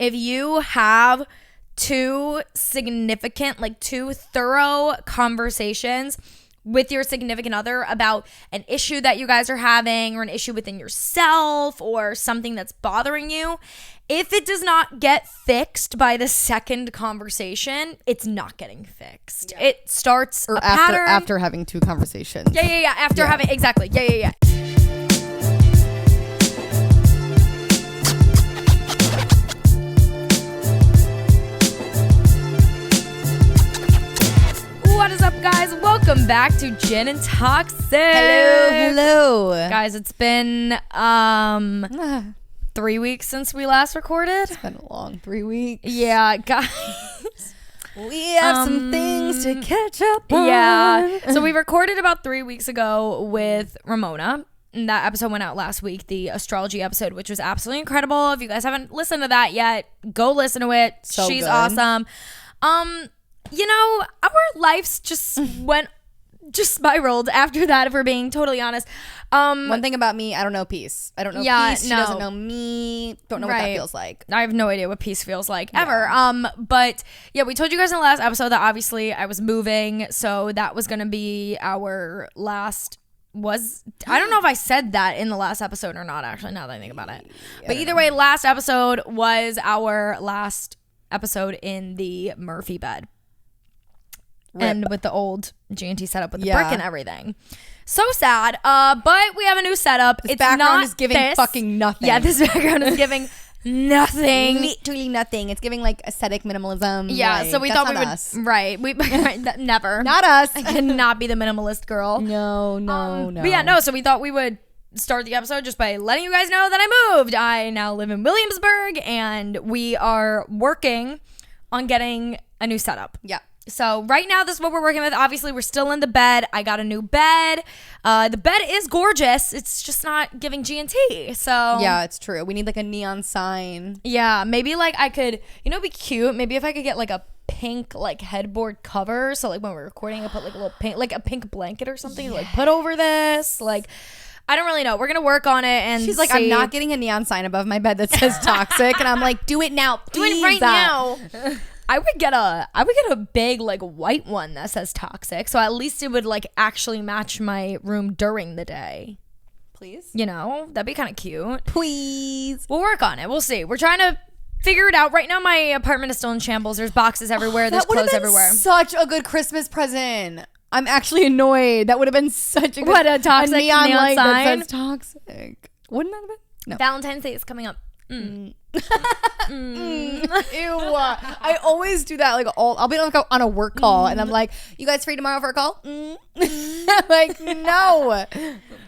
if you have two thorough conversations with your significant other about an issue that you guys are having or an issue within yourself or something that's bothering you, if it does not get fixed by the second conversation, it's not getting fixed. Yeah. It starts or a pattern. After having two conversations. Yeah. After having, exactly. Yeah. What is up, guys? Welcome back to Gin and Toxic. Hello. Guys, it's been 3 weeks since we last recorded. It's been a long 3 weeks. Yeah, guys. We have some things to catch up on. Yeah. So we recorded about 3 weeks ago with Ramona. And that episode went out last week, the astrology episode, which was absolutely incredible. If you guys haven't listened to that yet, go listen to it. So She's good. Awesome. You know, our lives just spiraled after that, if we're being totally honest. One thing about me, I don't know peace. I don't know peace. She doesn't know me. Don't know what that feels like. I have no idea what peace feels like ever. But yeah, we told you guys in the last episode that obviously I was moving, so that was going to be our last. I don't know if I said that in the last episode or not, actually, now that I think about it. But either way, last episode was our last episode in the Murphy bed. Rip. And with the old G&T setup with the brick and everything. So sad. But we have a new setup. This background is giving fucking nothing. Yeah, this background is giving nothing. Literally nothing. It's giving like aesthetic minimalism. Yeah, like, so we thought we would. Us. Right. Never. Not us. I cannot be the minimalist girl. No. But yeah, no. So we thought we would start the episode just by letting you guys know that I moved. I now live in Williamsburg and we are working on getting a new setup. Yeah. So right now, this is what we're working with. Obviously, we're still in the bed. I got a new bed. The bed is gorgeous. It's just not giving G&T. So yeah, it's true. We need like a neon sign. Yeah, maybe like I could, it'd be cute. Maybe if I could get like a pink like headboard cover. So like when we're recording, I put like a little pink, like a pink blanket or something to like put over this. Like, I don't really know. We're gonna work on it. And she's like, I'm not getting a neon sign above my bed that says toxic. And I'm like, do it now. Please. Do it right now. I would get a big like white one that says toxic, so at least it would like actually match my room during the day. Please, that'd be kind of cute. Please, we'll work on it. We'll see. We're trying to figure it out. Right now, my apartment is still in shambles. There's boxes everywhere. There's clothes everywhere. Such a good Christmas present. I'm actually annoyed. That would have been such a good. A toxic neon light sign that says toxic. Wouldn't that have been? No. Valentine's Day is coming up. Ew. I always do that. Like I'll be like on a work call and I'm like, you guys free tomorrow for a call? Like, no.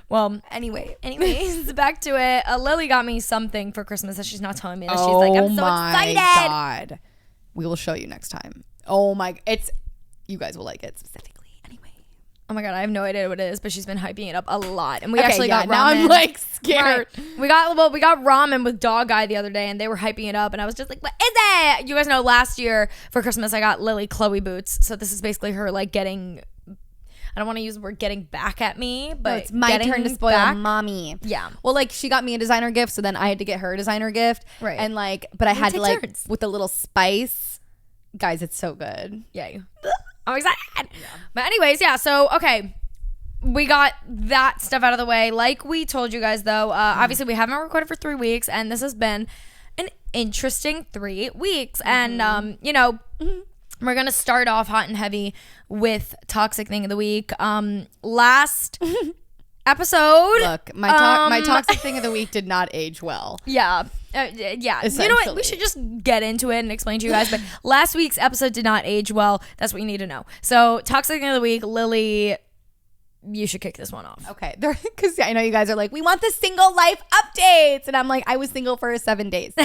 Well, anyways, back to it. Lily got me something for Christmas that she's not telling me that she's like, I'm so excited. Oh my God. We will show you next time. Oh my, you guys will like it specifically. Oh my God, I have no idea what it is, but she's been hyping it up a lot. And we actually got ramen. Now I'm like scared. Right. We got ramen with Dog Eye the other day and they were hyping it up and I was just like, what is it? You guys know last year for Christmas I got Lily Chloe boots. So this is basically her like getting, I don't want to use the word getting back at me, but it's my turn to spoil mommy. Yeah. Well, like she got me a designer gift, so then I had to get her a designer gift. Right. And like, but I had to like turns. With a little spice. Guys, it's so good. Yeah. I'm excited. Yeah. But anyways, yeah. So, okay. We got that stuff out of the way. Like we told you guys, though, obviously we haven't recorded for 3 weeks, and this has been an interesting 3 weeks. And, we're going to start off hot and heavy with Toxic Thing of the Week. Last episode. Look, my Toxic Thing of the Week did not age well. Yeah. Yeah. You know what? We should just get into it and explain to you guys. But last week's episode did not age well. That's what you need to know. So, Toxic Thing of the Week, Lily, you should kick this one off. Okay. Because I know you guys are like, we want the single life updates. And I'm like, I was single for 7 days. So,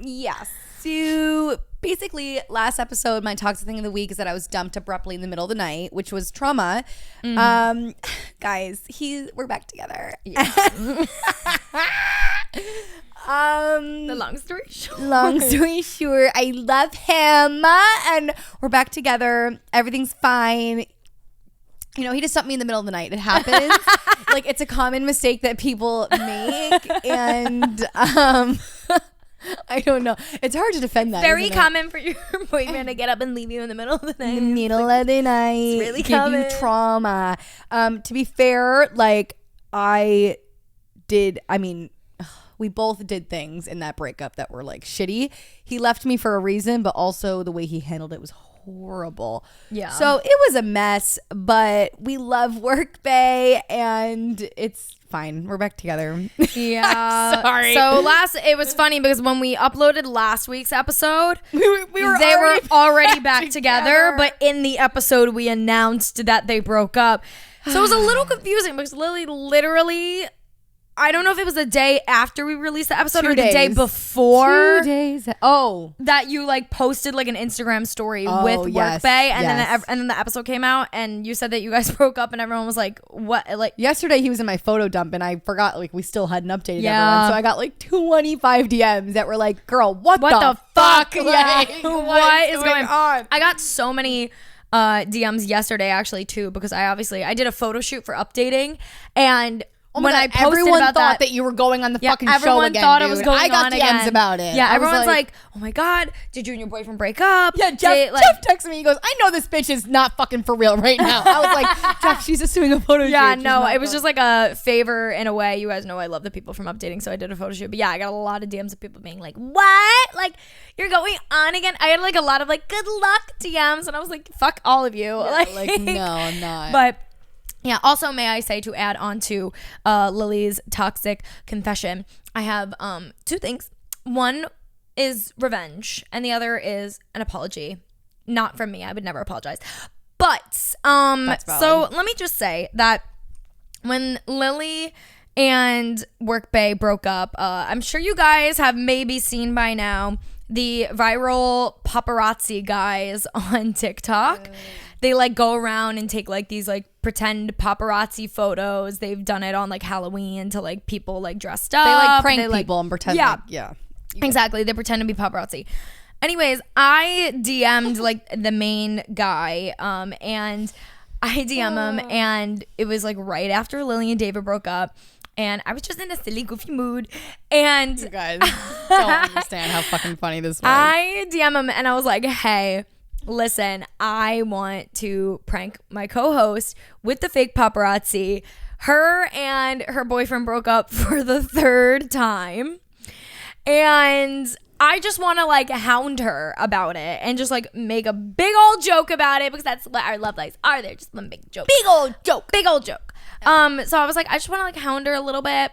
yes. So basically, last episode, my Toxic Thing of the Week is that I was dumped abruptly in the middle of the night, which was trauma. Guys, we're back together. Yeah. The long story short. I love him. And we're back together. Everything's fine. He just dumped me in the middle of the night. It happens. Like, it's a common mistake that people make. And I don't know. It's hard to defend that. Very isn't common for your boyfriend to get up and leave you in the middle of the night. it? In the middle of the night. It's really give common. you trauma. To be fair, like we both did things in that breakup that were like shitty. He left me for a reason, but also the way he handled it was horrible. Yeah. So it was a mess, but we love Work Bay and it's fine. We're back together. Yeah. Sorry. So it was funny because when we uploaded last week's episode, we were they were already back together. together, but in the episode we announced that they broke up. So it was a little confusing because Lily literally, I don't know if it was the day after we released the episode 2 or the day days. before 2 days. Oh. that you like posted like an Instagram story Oh, with yes, Workbay, and yes. then the episode came out and you said that you guys broke up and everyone was like, what? Like, Yesterday he was in my photo dump and I forgot like we still hadn't updated Yeah. everyone. So I got like 25 DMs that were like, girl, what the fuck? Like, what is going on? I got so many DMs yesterday actually too, because I did a photo shoot for updating, and Oh my when God, I posted everyone about thought that you were going on the fucking show everyone again, thought dude. it was going I got on DMs again. about it. Yeah, I was everyone's like, oh my God, did you and your boyfriend break up? yeah, Jeff texted me. He goes, I know this bitch is not fucking for real right now. I was like, Jeff, she's just doing a photo shoot. Yeah, She's no, not it was for- just like a favor in a way. You guys know I love the people from updating, so I did a photo shoot. But yeah, I got a lot of DMs of people being like, what? Like, you're going on again? I had like a lot of like, good luck DMs. And I was like, fuck all of you. Yeah, like, no, I'm not. But yeah, also may I say, to add on to Lily's toxic confession, I have 2 things. One is revenge and the other is an apology. Not from me. I would never apologize. But so let me just say that when Lily and Workbay broke up, I'm sure you guys have maybe seen by now the viral paparazzi guys on TikTok. They like go around and take like these like pretend paparazzi photos. They've done it on like Halloween to like people like dressed up. they like prank people and pretend. Yeah. Like, yeah. Exactly. They pretend to be paparazzi. Anyways, I DM'd like the main guy, and I DM him, and it was like right after Lily and David broke up, and I was just in a silly goofy mood, and You guys don't understand how fucking funny this was. I DM him and I was like, hey, listen, I want to prank my co-host with the fake paparazzi. Her and her boyfriend broke up for the 3rd time, and I just want to like hound her about it and just like make a big old joke about it, because that's what our love lives are. They're just one big joke. Big old joke. Big old joke. So I was like, I just want to like hound her a little bit,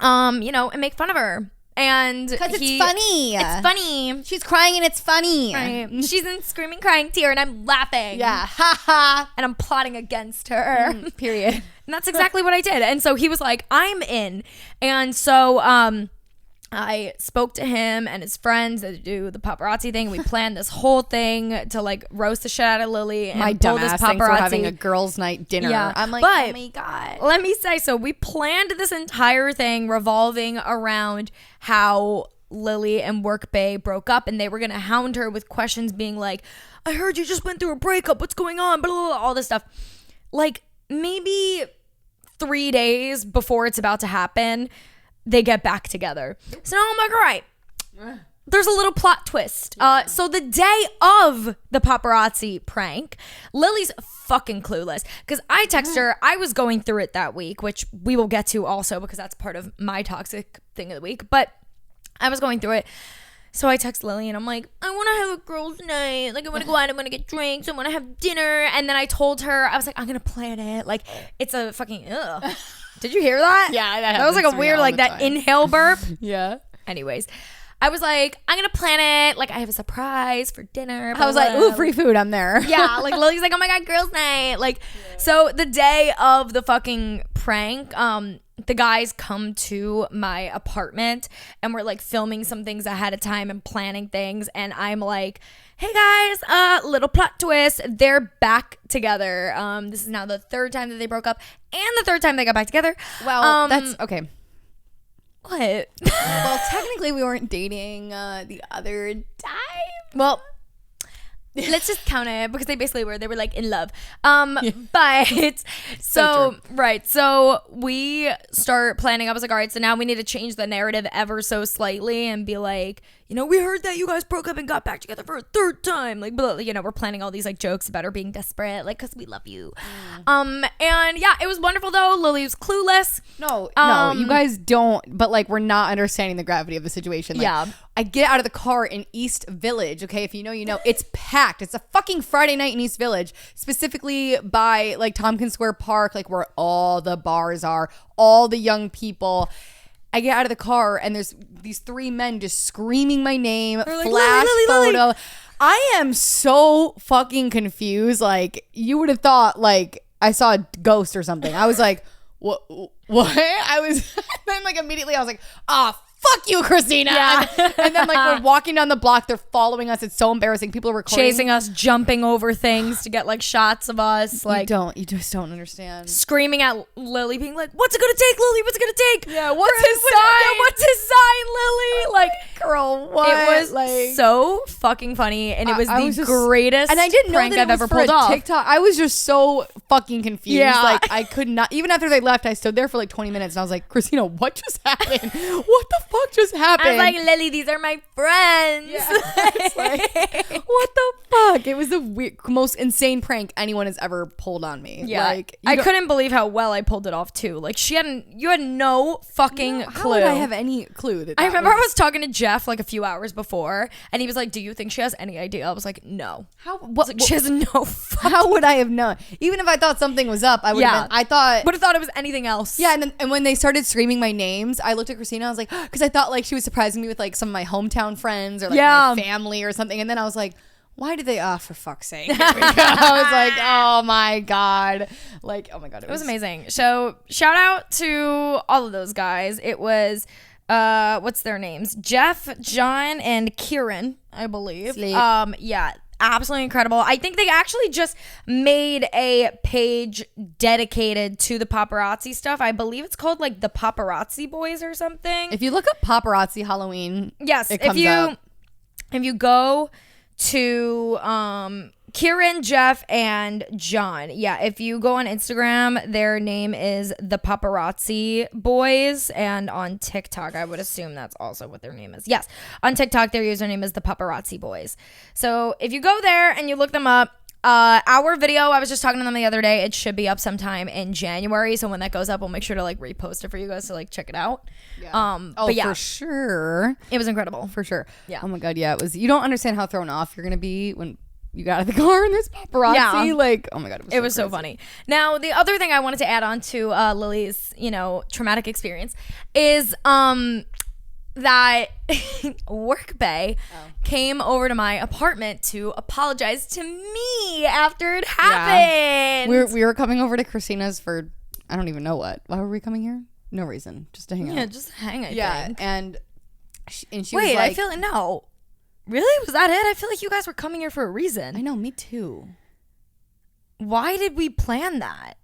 you know, and make fun of her. And Because it's funny. It's funny. She's crying and it's funny. Right. She's in screaming, crying tear, and I'm laughing. Yeah. Ha ha. And I'm plotting against her. Period. And that's exactly what I did. And so he was like, I'm in. And so I spoke to him and his friends that do the paparazzi thing. We planned this whole thing to like roast the shit out of Lily and My pull this dumbass thing for paparazzi. having a girls' night dinner. Yeah. I'm like, But oh my God. let me say, so we planned this entire thing revolving around how Lily and Workbay broke up, and they were gonna hound her with questions being like, I heard you just went through a breakup, what's going on, blah, blah, blah, all this stuff. Like maybe 3 days before it's about to happen, they get back together. So now I'm like, all right, there's a little plot twist. So the day of the paparazzi prank, Lily's fucking clueless, because I text her. I was going through it that week, which we will get to also because that's part of my toxic thing of the week, but I was going through it. So I text Lily and I'm like, I want to have a girls' night. Like, I want to go out. I want to get drinks. I want to have dinner. And then I told her, I was like, I'm going to plan it. Like, it's a fucking, ugh. Did you hear that? Yeah, that was like a weird, like that inhale burp. Yeah. Anyways, I was like, I'm going to plan it. Like, I have a surprise for dinner. I was like, ooh, free food. I'm there. Yeah, like Lily's like, oh my God, girls' night. Like, so the day of the fucking prank, the guys come to my apartment and we're like filming some things ahead of time and planning things. And I'm like, hey guys, little plot twist. They're back together. This is now the 3rd time that they broke up and the 3rd time they got back together. Well, that's okay. What? Well, technically we weren't dating the other time. Well, Let's just count it because they basically were. They were like in love. But so right. So we start planning. I was like, all right. So now we need to change the narrative ever so slightly and be like, we heard that you guys broke up and got back together for a third time. Like, we're planning all these like jokes about her being desperate, like, because we love you. And yeah, it was wonderful though. Lily was clueless. No, you guys don't. But like, we're not understanding the gravity of the situation. Like, yeah. I get out of the car in East Village. Okay, if you know, you know. It's packed. It's a fucking Friday night in East Village, specifically by like Tompkins Square Park, like where all the bars are, all the young people. I get out of the car and there's these 3 men just screaming my name, like, flash Lily, photo. Lily. I am so fucking confused. Like, you would have thought like I saw a ghost or something. I was like, what? I was then like immediately I was like, fuck you, Christina. Yeah. And then like we're walking down the block, they're following us. It's so embarrassing. People are recording, chasing us, jumping over things to get like shots of us. Like, you just don't understand. Screaming at Lily, being like, "What's it gonna take, Lily? What's it gonna take? Yeah, what's his sign? Yeah, what's his sign, Lily?" Like, girl, what? it was like so fucking funny, and it was the greatest. And I didn't know prank that it I've was ever for pulled a off. TikTok. I was just so fucking confused. Yeah. Like, I could not. Even after they left, I stood there for like 20 minutes, and I was like, Christina, what just happened? What the fuck just happened? I was like, Lily, these are my friends. Yeah. It's like, what the fuck? It was the most insane prank anyone has ever pulled on me. Yeah, like, I couldn't believe how well I pulled it off too. Like, you had no fucking clue. How would I have any clue that I remember I was talking to Jeff like a few hours before, and he was like, "Do you think she has any idea?" I was like, "No." She has no. How would I have known? Even if I thought something was up, I would have. I would have thought it was anything else. Yeah, and when they started screaming my names, I looked at Christina. I was like, because I thought like she was surprising me with like some of my hometown friends or like my family or something. And then I was like, why did they? For fuck's sake! Here we go. I was like, oh my god, like oh my god, it was amazing. So shout out to all of those guys. It was. What's their names? Jeff, John, and Kieran, I believe. Yeah, absolutely incredible. I think they actually just made a page dedicated to the paparazzi stuff. I believe it's called like the Paparazzi Boys or something. If you look up paparazzi Halloween, yes, it comes up. If you go to Kieran, Jeff, and John. Yeah, if you go on Instagram, their name is the Paparazzi Boys, and on TikTok, I would assume that's also what their name is. Yes, on TikTok, their username is the Paparazzi Boys. So if you go there and you look them up, our video, I was just talking to them the other day, it should be up sometime in January, so when that goes up, we'll make sure to like repost it for you guys to like check it out. But yeah, for sure, it was incredible. For sure. Yeah. Oh my god, yeah, it was. You don't understand how thrown off you're gonna be when you got out of the car and there's paparazzi. Yeah. Like, oh my god, it was so funny. Now, the other thing I wanted to add on to Lily's, traumatic experience is that Workbay came over to my apartment to apologize to me after it happened. Yeah. We were coming over to Christina's for I don't even know what. Why were we coming here? No reason, just to hang out. Yeah, just hang. I think. and she was wait. like, I feel no. Really? Was that it? I feel like you guys were coming here for a reason. I know, me too. Why did we plan that?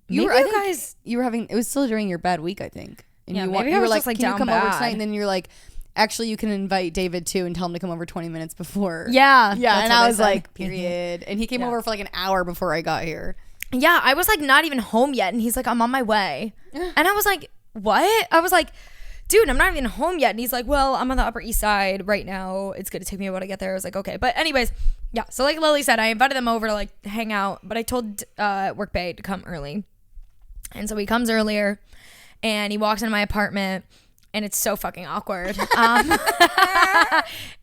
You were having. It was still during your bad week, I think. And yeah, you maybe I was like, just like can down you come bad. over tonight? And then you're like, actually, you can invite David too and tell him to come over 20 minutes before. Yeah. Yeah. And I was like, period. And he came over for like an hour before I got here. Yeah. I was like, not even home yet. And he's like, I'm on my way. And I was like, what? I was like, dude, I'm not even home yet. And he's like, well, I'm on the Upper East Side right now. It's going to take me a while to get there. I was like, okay. But anyways, yeah. So like Lily said, I invited them over to like hang out. But I told Workbay to come early. And so he comes earlier. And he walks into my apartment, and it's so fucking awkward.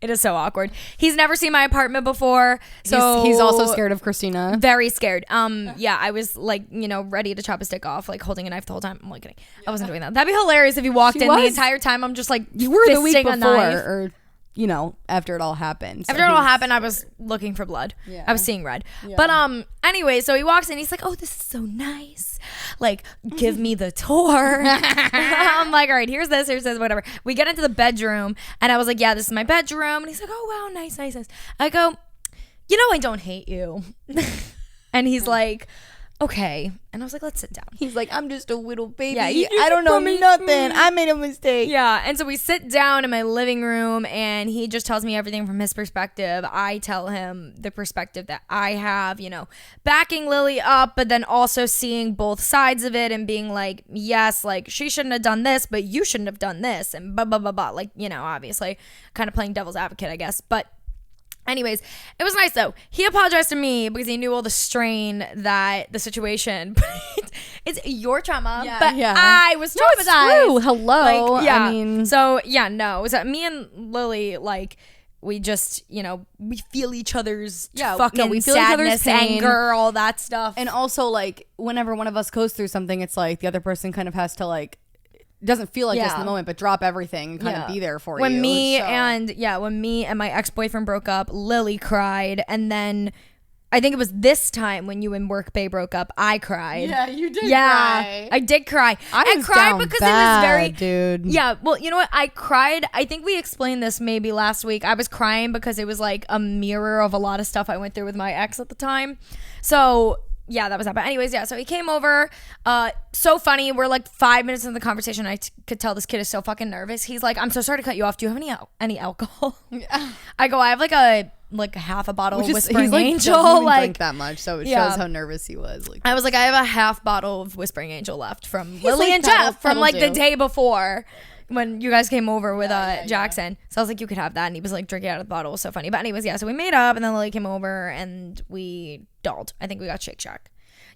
It is so awkward. He's never seen my apartment before, so he's also scared of Christina. Very scared. Yeah, I was like, ready to chop his dick off, like holding a knife the whole time. I'm like kidding. I wasn't doing that. That'd be hilarious if you walked in the entire time. I'm just like, you were the week before, or after it all happened. So after it all happened, I was looking for blood. Yeah. I was seeing red. Yeah. But anyway, so he walks in. He's like, "Oh, this is so nice. Like, give me the tour." I'm like, "All right, here's this, whatever." We get into the bedroom, and I was like, "Yeah, this is my bedroom." And he's like, "Oh, wow, nice. I go, "I don't hate you." And he's like, okay. And I was like, let's sit down. He's like, I'm just a little baby. Yeah, I don't know nothing. I made a mistake. Yeah. And so we sit down in my living room and he just tells me everything from his perspective. I tell him the perspective that I have, you know, backing Lily up, but then also seeing both sides of it and being like, yes, like she shouldn't have done this, but you shouldn't have done this, and blah, blah, blah, blah. Like, you know, obviously kind of playing devil's advocate, I guess. But anyways, it was nice though. He apologized to me because he knew all the strain that the situation. It's your trauma, but I was traumatized. True. Hello. Like, yeah. I mean, so yeah, no. So me and Lily, like, we just, you know, we feel each other's fucking we feel sadness, each other's pain, anger, all that stuff. and also like whenever one of us goes through something, it's like the other person kind of has to like. Doesn't feel like this in the moment, but drop everything and kind of be there for you. When me and my ex-boyfriend broke up, Lily cried, and then I think it was this time when you and Workbay broke up, I cried. Yeah, you did cry. I did cry. I cried down because bad, it was very dude. Yeah, well, you know what? I cried. I think we explained this maybe last week. I was crying because it was like a mirror of a lot of stuff I went through with my ex at the time. So yeah, that was that. But anyways, yeah, so he came over. So funny. We're like 5 minutes into the conversation. I could tell this kid is so fucking nervous. He's like, I'm so sorry to cut you off. Do you have any alcohol? Yeah. I go, I have like a half a bottle of Whispering Angel. Doesn't like drink that much, so it shows how nervous he was. Like, I was like, I have a half bottle of Whispering Angel left from Lily like, and Jeff from like the day before. When you guys came over with Jackson. So I was like, you could have that. And he was like drinking out of the bottle. It was so funny. But anyways, yeah. So we made up and then Lily came over and we dolled. I think we got Shake Shack.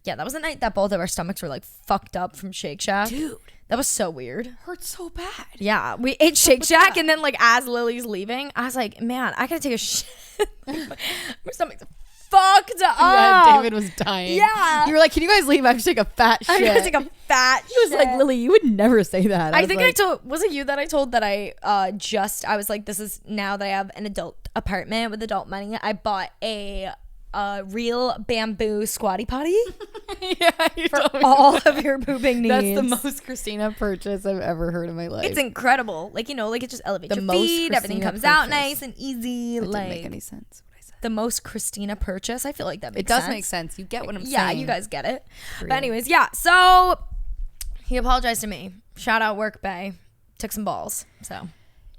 Yeah, that was the night that both of our stomachs were like fucked up from Shake Shack. Dude. That was so weird. Hurt so bad. Yeah. We ate Shake Shack and then like as Lily's leaving, I was like, man, I gotta take a shit. My stomach's fucked up. Yeah, David was dying. Yeah. You were like, can you guys leave? I have to take a fat shit. I gotta take a fat shit. He was like, Lily, you would never say that. I think like, I told, was it you that I told that I was like, this is now that I have an adult apartment with adult money, I bought a real bamboo squatty potty. Yeah, you for all of your pooping needs. That's the most Christina purchase I've ever heard in my life. It's incredible. Like, you know, like it just elevates your feet. Everything comes out nice and easy. That like, didn't make any sense. The most Christina purchase. I feel like that makes sense. It does make sense. You get what I'm saying. Yeah, you guys get it. But anyways, yeah. So he apologized to me. Shout out Work Bay. Took some balls. So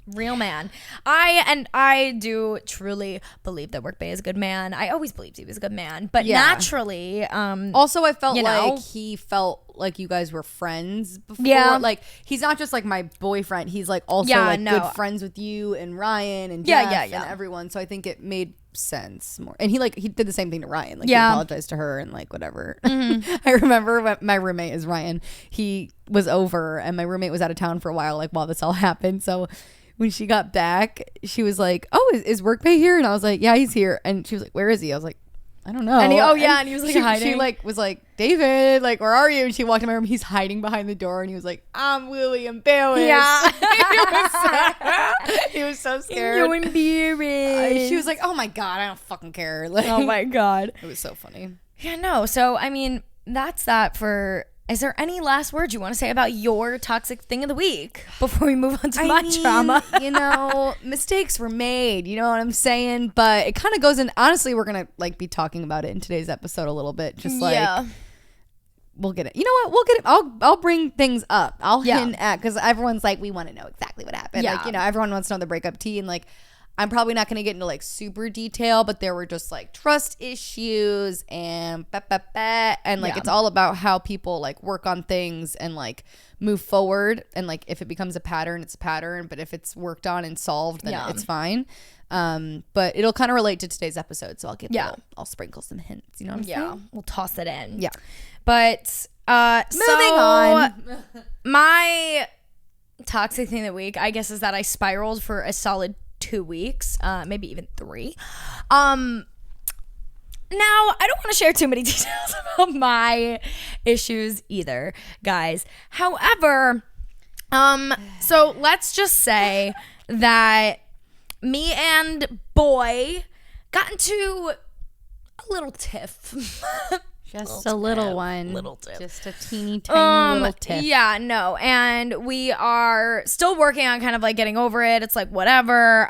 real man. I do truly believe that Work Bay is a good man. I always believed he was a good man. But naturally, also I felt like he felt like you guys were friends before. Yeah. Like he's not just like my boyfriend. He's like also good friends with you and Ryan and Jeff and everyone. So I think it made sense more. And he did the same thing to Ryan. Like he apologized to her and like whatever. Mm-hmm. I remember when my roommate is Ryan. He was over and my roommate was out of town for a while like while this all happened. So when she got back, she was like, "Oh, is Workbay here?" And I was like, "Yeah, he's here." And she was like, "Where is he?" I was like, "I don't know." And he was like hiding. She like was like, "David, like, where are you?" And she walked in my room. He's hiding behind the door, and he was like, "I'm really embarrassed." Yeah, he was so scared. You're embarrassed. She was like, "Oh my god, I don't fucking care." Like, oh my god, it was so funny. Yeah, no. So I mean, that's that for. Is there any last words you want to say about your toxic thing of the week before we move on to my trauma? You know, mistakes were made. You know what I'm saying? But it kind of goes in. Honestly, we're gonna like be talking about it in today's episode a little bit. Just like we'll get it. You know what? We'll get it. I'll bring things up. I'll hint at because everyone's like, we want to know exactly what happened. Yeah. Like, you know, everyone wants to know the breakup tea and like. I'm probably not going to get into like super detail, but there were just like trust issues and like it's all about how people like work on things and like move forward. And like if it becomes a pattern, it's a pattern. But if it's worked on and solved, then it's fine. But it'll kind of relate to today's episode. So I'll sprinkle some hints. You know what I'm saying? Yeah, we'll toss it in. Yeah. But moving on, my toxic thing of the week, I guess, is that I spiraled for a solid 2 weeks, maybe even 3. Now I don't want to share too many details about my issues either, guys. However, so let's just say that me and boy got into a little tiff. Just a little one. Little tip. Just a teeny tiny little tip. Yeah, no. And we are still working on kind of like getting over it. It's like whatever.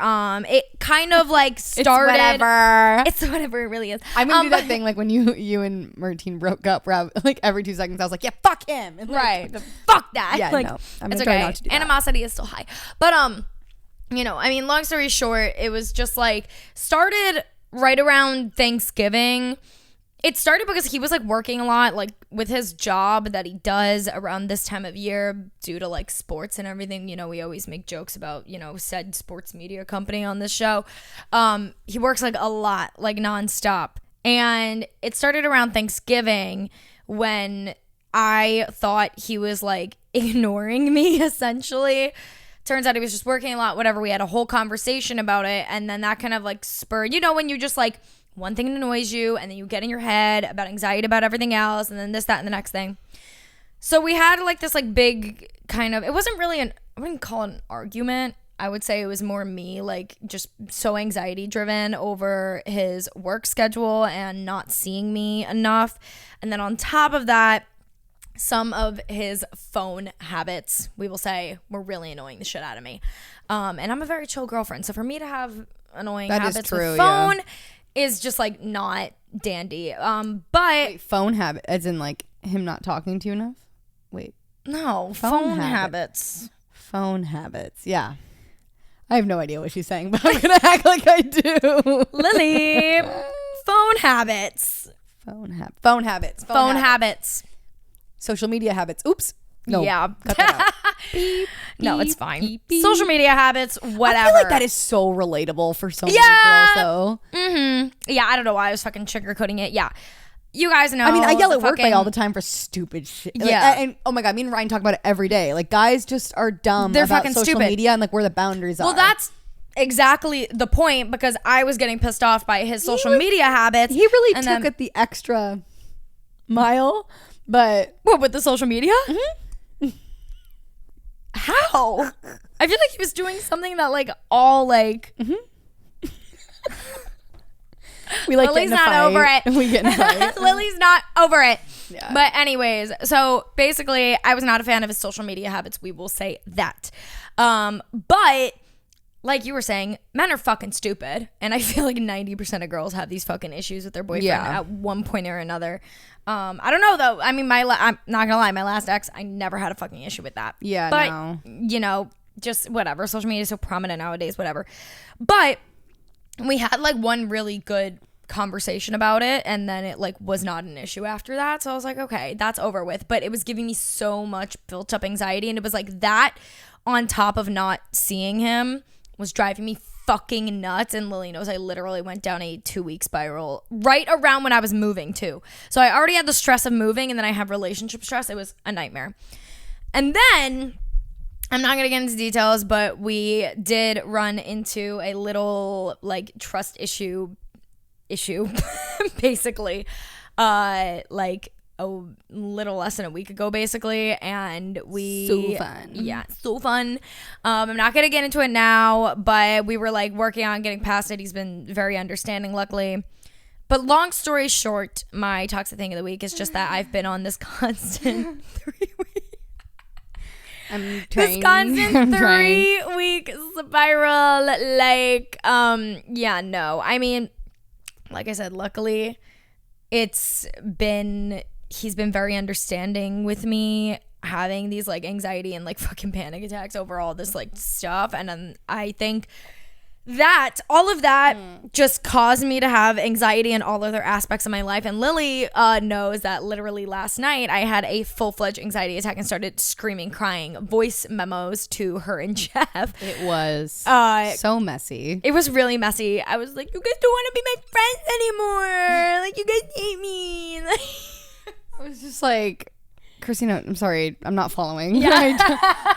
It kind of like started. It's whatever. It really is. I'm gonna do that thing like when you and Martine broke up, where like every 2 seconds I was like, yeah, fuck him. And, like, right. Fuck that. Yeah, like, no. I'm it's gonna okay. try not to do that. Animosity is still high. But you know, I mean, long story short, it was just like started right around Thanksgiving. It started because he was like working a lot, like with his job that he does around this time of year due to like sports and everything. You know, we always make jokes about, you know, said sports media company on this show. He works like a lot, like nonstop. And it started around Thanksgiving when I thought he was like ignoring me essentially. Turns out he was just working a lot, whatever. We had a whole conversation about it. And then that kind of like spurred, you know, when you just like, one thing annoys you and then you get in your head about anxiety about everything else and then this, that, and the next thing. So we had like this like big kind of, it wasn't really I wouldn't call it an argument. I would say it was more me like just so anxiety driven over his work schedule and not seeing me enough. And then on top of that, some of his phone habits, we will say, were really annoying the shit out of me. And I'm a very chill girlfriend. So for me to have annoying habits with phone is just like not dandy. But wait, phone habit as in like him not talking to you enough? Wait. No, phone habits. Phone habits. Yeah. I have no idea what she's saying, but I'm going to act like I do. Lily, phone habits. Phone habits. Social media habits. Oops. No. Yeah. Cut that out. Beep, no, it's fine. Beep, beep. Social media habits, whatever. I feel like that is so relatable for so many girls, though. Mm-hmm. Yeah, I don't know why I was fucking sugarcoating it. Yeah. You guys know. I mean, I yell at work all the time for stupid shit. Yeah. Like, and oh my God, me and Ryan talk about it every day. Like, guys just are dumb They're about fucking social stupid. media and like where the boundaries are. Well, that's exactly the point because I was getting pissed off by his social media habits. He really took it the extra mile, but. What, with the social media? Mm-hmm. How? I feel like he was doing something that like all like we like Lily's get in a not fight. over it. We get in a fight. Lily's not over it. Yeah. But anyways, so basically I was not a fan of his social media habits. We will say that. But like you were saying, men are fucking stupid. And I feel like 90% of girls have these fucking issues with their boyfriend at one point or another. I don't know though. I mean, I'm not gonna lie, my last ex, I never had a fucking issue with that. Yeah, but no. you know, just whatever. Social media is so prominent nowadays, whatever. But we had like one really good conversation about it, and then it like was not an issue after that. So I was like, okay, that's over with. But it was giving me so much built up anxiety, and it was like that on top of not seeing him was driving me fucking nuts. And Lily knows I literally went down a 2-week spiral right around when I was moving too. So I already had the stress of moving, and then I have relationship stress. It was a nightmare. And then I'm not gonna get into details, but we did run into a little like trust issue basically like a little less than a week ago basically, and so fun. I'm not gonna get into it now, but we were like working on getting past it. He's been very understanding, luckily. But long story short, my toxic thing of the week is just that I've been on this constant 3-week Wisconsin 3-week spiral. Like, yeah, no. I mean, like I said, luckily, he's been very understanding with me having these like anxiety and like fucking panic attacks over all this like stuff. And I think that all of that just caused me to have anxiety in all other aspects of my life. And Lily knows that literally last night I had a full-fledged anxiety attack and started screaming, crying, voice memos to her and Jeff. It was so messy. It was really messy. I was like, you guys don't want to be my friends anymore. Like, you guys hate me. I was just like, Christina, I'm sorry, I'm not following. Yeah.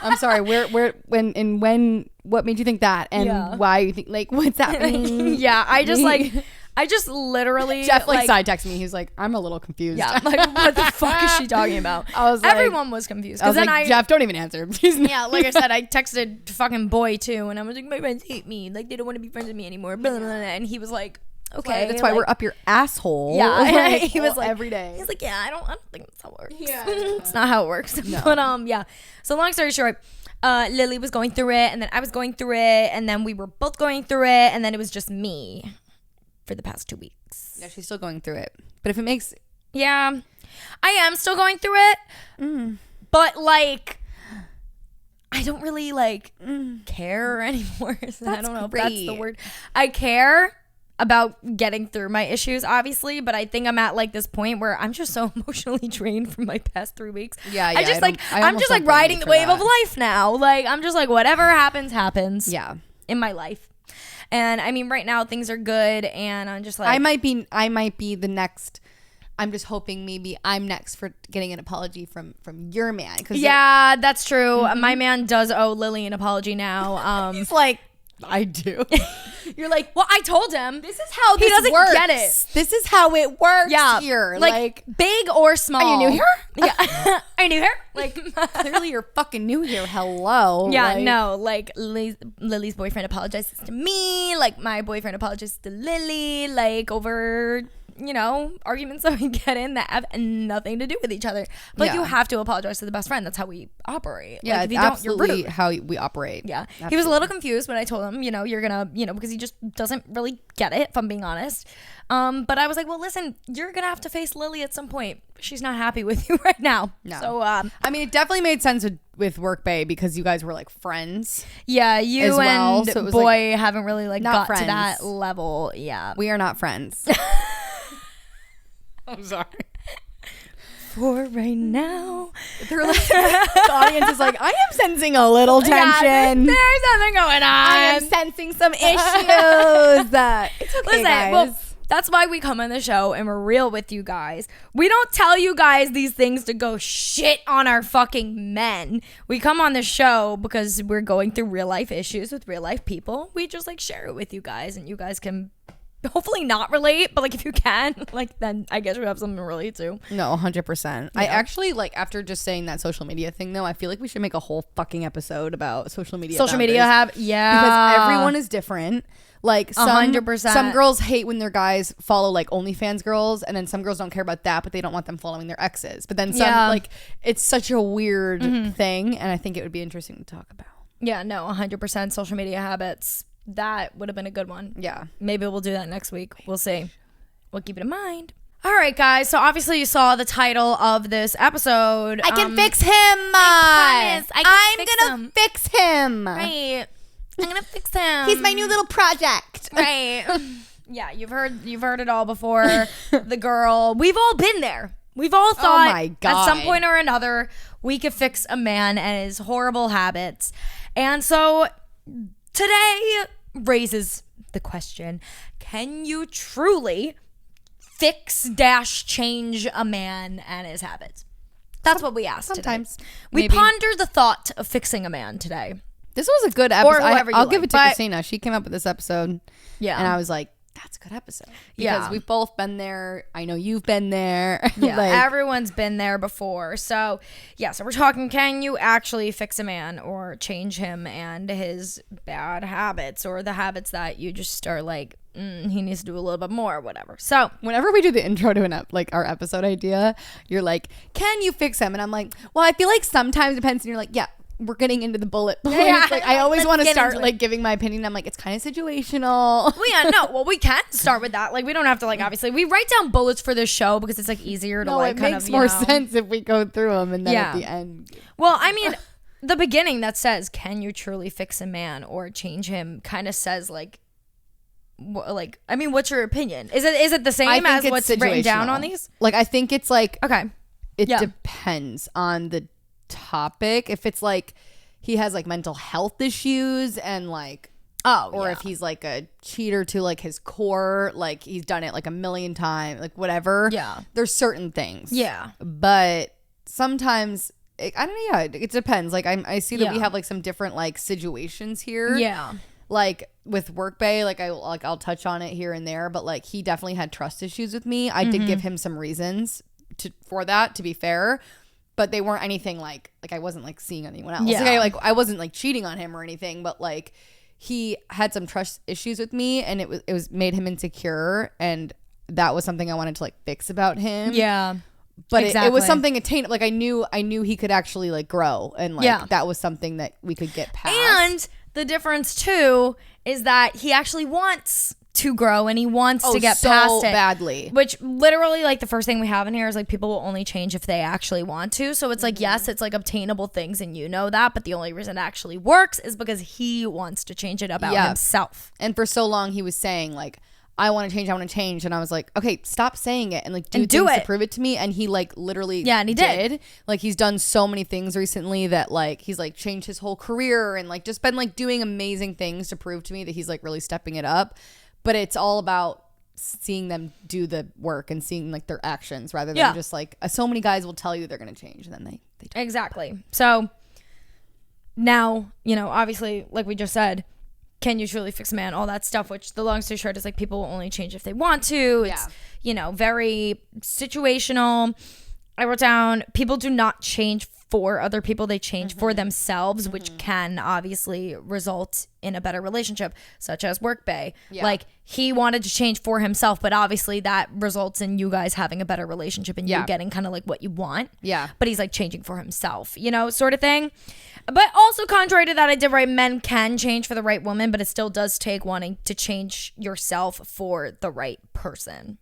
I'm sorry. When what made you think that, and why you think, like, what's happening? Yeah, I just literally Jeff like side texted me. He's like, I'm a little confused. Yeah, like, what the fuck is she talking about? I was like, everyone was confused. I was like, Jeff, don't even answer. Yeah, like I said, I texted fucking boy too, and I was like, my friends hate me. Like, they don't want to be friends with me anymore. Blah, blah, blah. And he was like, okay. That's why we're up your asshole. Yeah. He was like, every day. He's like, yeah, I don't think that's how it works. Yeah. It's not how it works. No. But yeah. So long story short, Lily was going through it, and then I was going through it, and then we were both going through it, and then it was just me for the past 2 weeks. Yeah, she's still going through it. But if it makes... Yeah. I am still going through it. But like... I don't really like care anymore. I don't know if that's the word. I care about getting through my issues, obviously, but I think I'm at like this point where I'm just so emotionally drained from my past 3 weeks. Yeah. I'm just like riding the wave of life now. Like I'm just like whatever happens. Yeah. In my life. And I mean, right now things are good, and I'm just like I might be the next. I'm just hoping maybe I'm next for getting an apology from your man. Yeah, that's true. My man does owe Lily an apology now. He's like, I do. You're like, well, I told him. This is how he doesn't works. Get it. This is how it works here. Like big or small. Are you new here? Yeah. Are you new here? Like clearly you're fucking new here. Hello. Yeah, no. Like Lily's boyfriend apologizes to me. Like my boyfriend apologizes to Lily. Like over... arguments that we get in that have nothing to do with each other. But you have to apologize to the best friend. That's how we operate. Yeah, like, if you absolutely don't, you're rude. How we operate. Yeah. Absolutely. He was a little confused when I told him, you're going to, because he just doesn't really get it, if I'm being honest. But I was like, well, listen, you're going to have to face Lily at some point. She's not happy with you right now. No. So, I mean, it definitely made sense with Work Bay because you guys were like friends. Yeah, you and so Boy haven't really like got friends. to that level. Yeah. We are not friends. I'm sorry. For right now. They're like, the audience is like, I am sensing a little tension. Yeah, there's something going on. I am sensing some issues. It's okay, listen, guys. Well, that's why we come on the show and we're real with you guys. We don't tell you guys these things to go shit on our fucking men. We come on the show because we're going through real life issues with real life people. We just like share it with you guys, and you guys can hopefully not relate, but like if you can, like then I guess we have something to relate to. No, 100%. Yeah. I actually like after just saying that social media thing though, I feel like we should make a whole fucking episode about social media. Social media because everyone is different. Like 100%. Some girls hate when their guys follow like OnlyFans girls, and then some girls don't care about that, but they don't want them following their exes. But then some like it's such a weird thing, and I think it would be interesting to talk about. Yeah, no, 100% social media habits. That would have been a good one. Yeah. Maybe we'll do that next week. We'll see. We'll keep it in mind. All right, guys. So obviously you saw the title of this episode. I can fix him. I promise. I'm gonna fix him. Right. I'm gonna fix him. He's my new little project. Right. Yeah, you've heard it all before. The girl. We've all been there. We've all thought oh my God. At some point or another we could fix a man and his horrible habits. And so today raises the question, can you truly change a man and his habits? That's what we asked sometimes today. We ponder the thought of fixing a man today. This was a good episode. I'll give it to Christina. She came up with this episode. Yeah. And I was like, that's a good episode. Because we've both been there. I know you've been there. Yeah, everyone's been there before. So, so we're talking, can you actually fix a man or change him and his bad habits, or the habits that you just are like, he needs to do a little bit more or whatever. So whenever we do the intro to our episode idea, you're like, can you fix him? And I'm like, well, I feel like sometimes it depends. And you're like, yeah. We're getting into the bullet points. Yeah, like I always want to start like giving my opinion. I'm like, it's kind of situational. Well, yeah, no. Well, we can start with that. Like, we don't have to like obviously we write down bullets for this show because it's like easier to like kind of. It makes more sense if we go through them and then at the end. Well, I mean, the beginning that says, "Can you truly fix a man or change him?" kind of says like, I mean, what's your opinion? Is it the same as what's written down on these? Like, I think it's like okay. It depends on the topic. If it's like he has like mental health issues and like if he's like a cheater to like his core, like he's done it like a million times, like whatever, there's certain things, but sometimes I don't know, it depends. Like I see that we have like some different like situations here, like with Work Bay, like I'll touch on it here and there, but like he definitely had trust issues with me. I did give him some reasons for that, to be fair. But they weren't anything like I wasn't like seeing anyone else. Yeah. Like I wasn't like cheating on him or anything, but like he had some trust issues with me, and it was made him insecure, and that was something I wanted to like fix about him. Yeah. But exactly. it was something attainable. Like I knew he could actually like grow, and like that was something that we could get past. And the difference too is that he actually wants to grow and he wants to get past it badly. Which literally, like, the first thing we have in here is like people will only change if they actually want to. So it's like, yes, it's like obtainable things, and you know that, but the only reason it actually works is because he wants to change it about himself. And for so long he was saying like, I want to change, and I was like, okay, stop saying it and like do things to prove it to me. And he like literally and he did. Like he's done so many things recently that like he's like changed his whole career and like just been like doing amazing things to prove to me that he's like really stepping it up. But it's all about seeing them do the work and seeing like their actions rather than just like so many guys will tell you they're going to change and then they don't. Exactly. So now, you know, obviously, like we just said, can you truly fix a man? All that stuff, which the long story short is like people will only change if they want to. It's, you know, very situational. I wrote down, people do not change for other people. They change for themselves, which can obviously result in a better relationship, such as Work Bae. Like he wanted to change for himself, but obviously that results in you guys having a better relationship and you getting kind of like what you want. But he's like changing for himself, you know, sort of thing. But also contrary to that, I did write men can change for the right woman, but it still does take wanting to change yourself for the right person.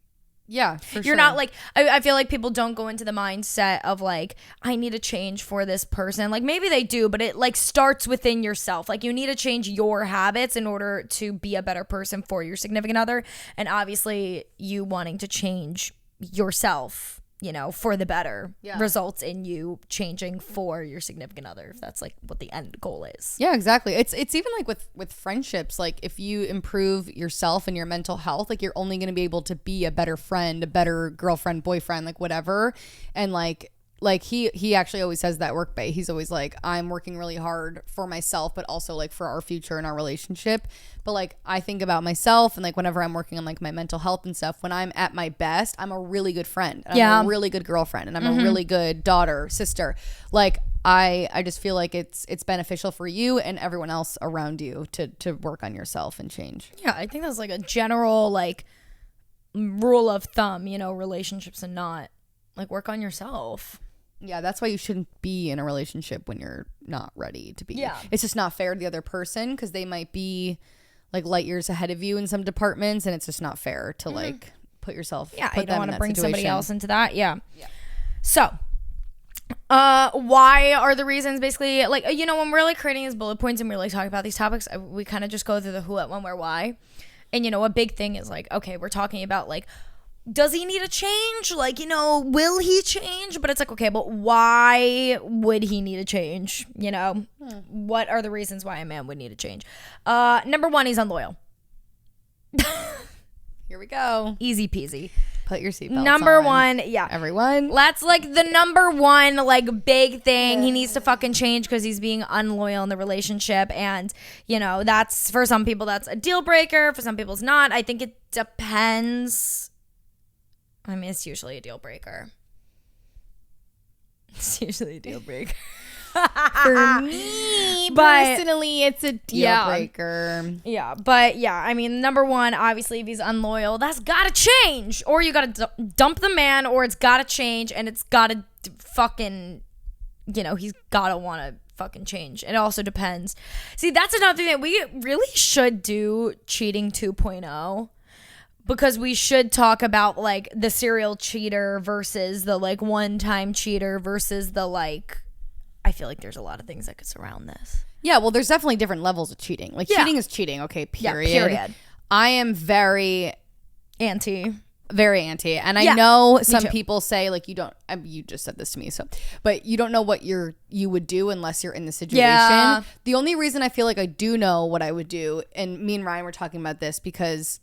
Yeah, for You're not like, I feel like people don't go into the mindset of like, I need to change for this person. Like maybe they do, but it like starts within yourself. Like you need to change your habits in order to be a better person for your significant other. And obviously you wanting to change yourself, you know, for the better results in you changing for your significant other, if that's like what the end goal is. Yeah, exactly. It's even like with friendships, like if you improve yourself and your mental health, like you're only going to be able to be a better friend, a better girlfriend, boyfriend, like whatever. And like he actually always says that Work Bae. He's always like, I'm working really hard for myself, but also like for our future and our relationship. But like I think about myself, and like whenever I'm working on like my mental health and stuff, when I'm at my best, I'm a really good friend. I'm a really good girlfriend, and I'm a really good daughter, sister. Like I just feel like it's beneficial for you and everyone else around you to work on yourself and change. Yeah, I think that's like a general like rule of thumb, you know, relationships and not like work on yourself. Yeah, that's why you shouldn't be in a relationship when you're not ready to be. Yeah. It's just not fair to the other person because they might be like light years ahead of you in some departments, and it's just not fair to like put yourself. Yeah, put you don't want to bring situation. somebody else into that. Yeah. So, why are the reasons basically like, you know, when we're like creating these bullet points and we're like talking about these topics, we kind of just go through the who, what, when, where, why. And, you know, a big thing is like, okay, we're talking about like, does he need a change? Like, you know, will he change? But it's like, okay, but why would he need a change? You know, what are the reasons why a man would need a change? Number one, he's unloyal. Here we go. Easy peasy. Put your seatbelts Number on. one, yeah. Everyone. That's like the number one, like, big thing. He needs to fucking change because he's being unloyal in the relationship. And, you know, that's, for some people, that's a deal breaker. For some people, it's not. I think it depends. I mean, it's usually a deal breaker. It's usually a deal breaker. For me, personally, it's a deal breaker. Yeah, but yeah, I mean, number one, obviously, if he's unloyal, that's gotta change. Or you gotta dump the man, or it's gotta change, and it's gotta fucking, you know, he's gotta wanna fucking change. It also depends. See, that's another thing that we really should do cheating 2.0. Because we should talk about, like, the serial cheater versus the, like, one-time cheater versus the, like, I feel like there's a lot of things that could surround this. Yeah, well, there's definitely different levels of cheating. Like, cheating is cheating, okay, period. Yeah, period. I am very anti. And I know some people say, like, you don't, you just said this to me, so, but you don't know what you would do unless you're in the situation. Yeah. The only reason I feel like I do know what I would do, and me and Ryan were talking about this because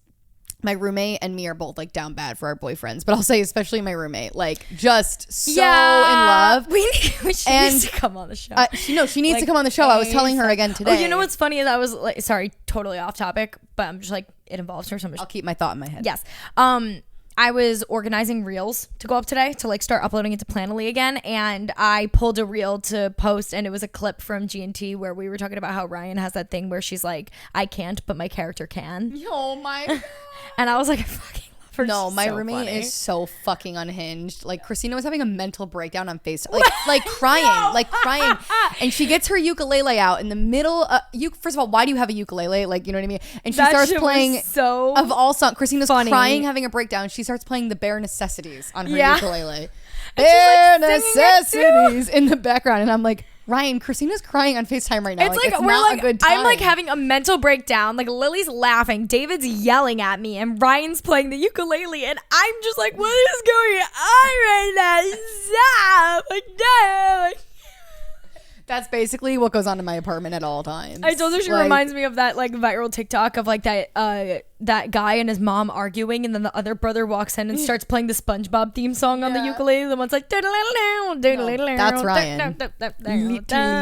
my roommate and me are both like down bad for our boyfriends, but I'll say especially my roommate, like just so in love. She needs to come on the show. She needs to come on the show. I was telling her again today. Oh, you know what's funny is I was like, sorry, totally off topic, but I'm just like, it involves her so much. I'll keep my thought in my head. Yes. I was organizing reels to go up today to like start uploading it to Planoly again, and I pulled a reel to post, and it was a clip from G&T where we were talking about how Ryan has that thing where she's like, I can't, but my character can. Oh my God. And I was like, I fucking love her. No, She's my so roommate funny. is so fucking unhinged. Like Christina was having a mental breakdown on FaceTime, like crying, and she gets her ukulele out in the middle. First of all, why do you have a ukulele? Like, you know what I mean? And she starts playing of all songs. Christina's funny. crying, having a breakdown. She starts playing the Bare Necessities on her ukulele. And Bare she's, like, Necessities in the background, and I'm like, Ryan, Christina's crying on FaceTime right now. It's like like it's we're not like a good time. I'm like having a mental breakdown. Like Lily's laughing, David's yelling at me, and Ryan's playing the ukulele, and I'm just like, what is going on right now? Stop! Like no. That's basically what goes on in my apartment at all times. I told her she reminds me of that like viral TikTok of like that guy and his mom arguing, and then the other brother walks in and starts playing the SpongeBob theme song on the ukulele. The one's like, that's Ryan. Literally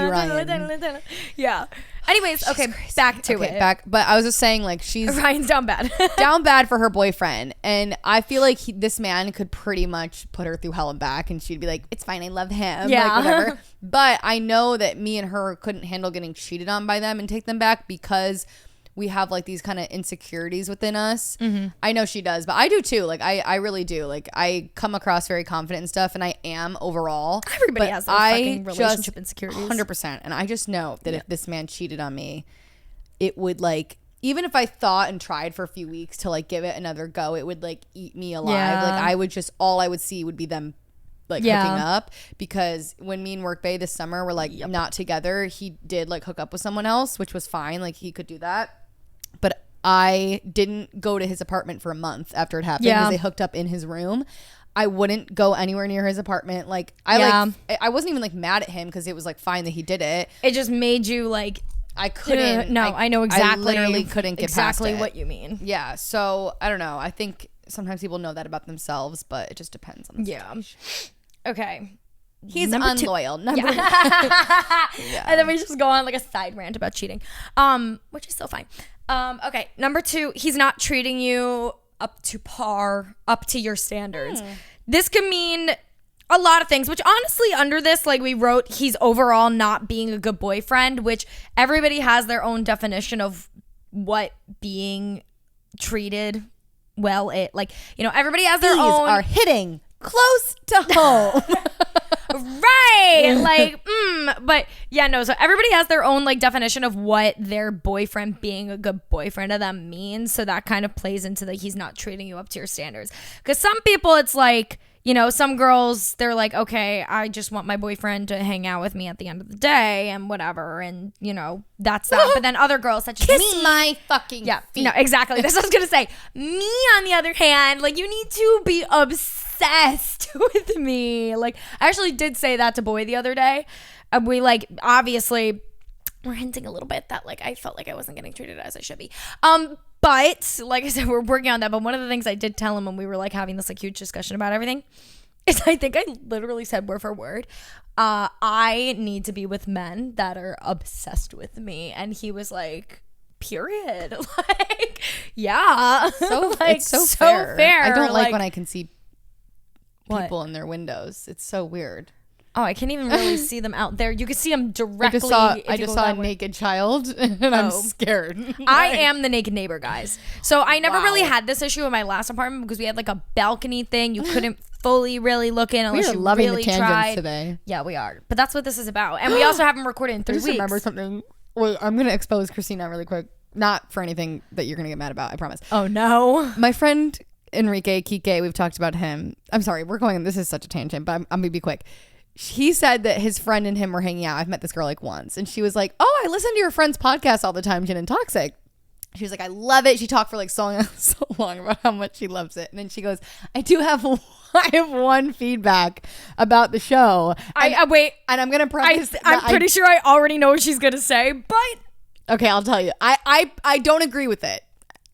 Ryan. Yeah. Anyways, okay, back to it. But I was just saying, like, she's Ryan's down bad. down bad for her boyfriend, and I feel like this man could pretty much put her through hell and back, and she'd be like, it's fine, I love him, Yeah. like whatever. But I know that me and her couldn't handle getting cheated on by them and take them back because we have like these kind of insecurities within us. I know she does, but I do too. Like I really do. Like I come across very confident and stuff, and I am overall. Everybody has those fucking relationship insecurities. 100%. And I just know that if this man cheated on me, it would like, even if I thought and tried for a few weeks to like give it another go, it would like eat me alive. Yeah. Like I would just, all I would see would be them like hooking up, because when me and Workbay this summer were like not together, he did like hook up with someone else, which was fine. Like he could do that. But I didn't go to his apartment for a month after it happened because they hooked up in his room. I wouldn't go anywhere near his apartment. Like I wasn't even like mad at him because it was like fine that he did it. It just made you like, I couldn't. I know exactly. I literally couldn't get exactly past it. what you mean. Yeah. So I don't know. I think sometimes people know that about themselves, but it just depends on the situation. Okay. He's Number unloyal. two. Number And then we just go on like a side rant about cheating, which is still fine. Okay, number 2, he's not treating you up to par, up to your standards. This could mean a lot of things, which honestly under this, like we wrote, he's overall not being a good boyfriend, which everybody has their own definition of what being treated well, everybody has their own. are hitting close to home. Right. Like, but yeah, no. So everybody has their own like definition of what their boyfriend being a good boyfriend to them means. So that kind of plays into the he's not treating you up to your standards. Because some people, it's like, you know, some girls, they're like, okay, I just want my boyfriend to hang out with me at the end of the day and whatever. And, you know, that's that. But then other girls, such as Kiss me. my fucking feet. No, exactly. That's what I was going to say. Me, on the other hand, like, you need to be obsessed with me. Like, I actually did say that to Boy the other day. We, like, obviously, we're hinting a little bit that, like, I felt like I wasn't getting treated as I should be. But like I said, we're working on that. But one of the things I did tell him when we were like having this like huge discussion about everything is I think I literally said word for word, I need to be with men that are obsessed with me. And he was like, period. Like, yeah. So like, it's so fair. I don't like when I can see people what? in their windows. It's so weird. Oh, I can't even really see them out there. You can see them directly. I just saw a naked child and I'm scared. I am the naked neighbor, guys. So I never really had this issue in my last apartment because we had like a balcony thing. You couldn't fully really look in unless you loving really the tangents tried. Today. Yeah, we are. But that's what this is about. And we also haven't recorded in 3 weeks. I just remember something. Wait, I'm going to expose Christina really quick. Not for anything that you're going to get mad about, I promise. Oh, no. My friend Enrique Kike, we've talked about him. I'm sorry, this is such a tangent, but I'm going to be quick. He said that his friend and him were hanging out. I've met this girl like once, and she was like, oh, I listen to your friend's podcast all the time, Gin and Toxic. She was like, I love it. She talked for like so long about how much she loves it. And then she goes, I have one feedback about the show. I wait. And I'm going to preface. I'm pretty sure I already know what she's going to say, but. Okay, I'll tell you. I don't agree with it.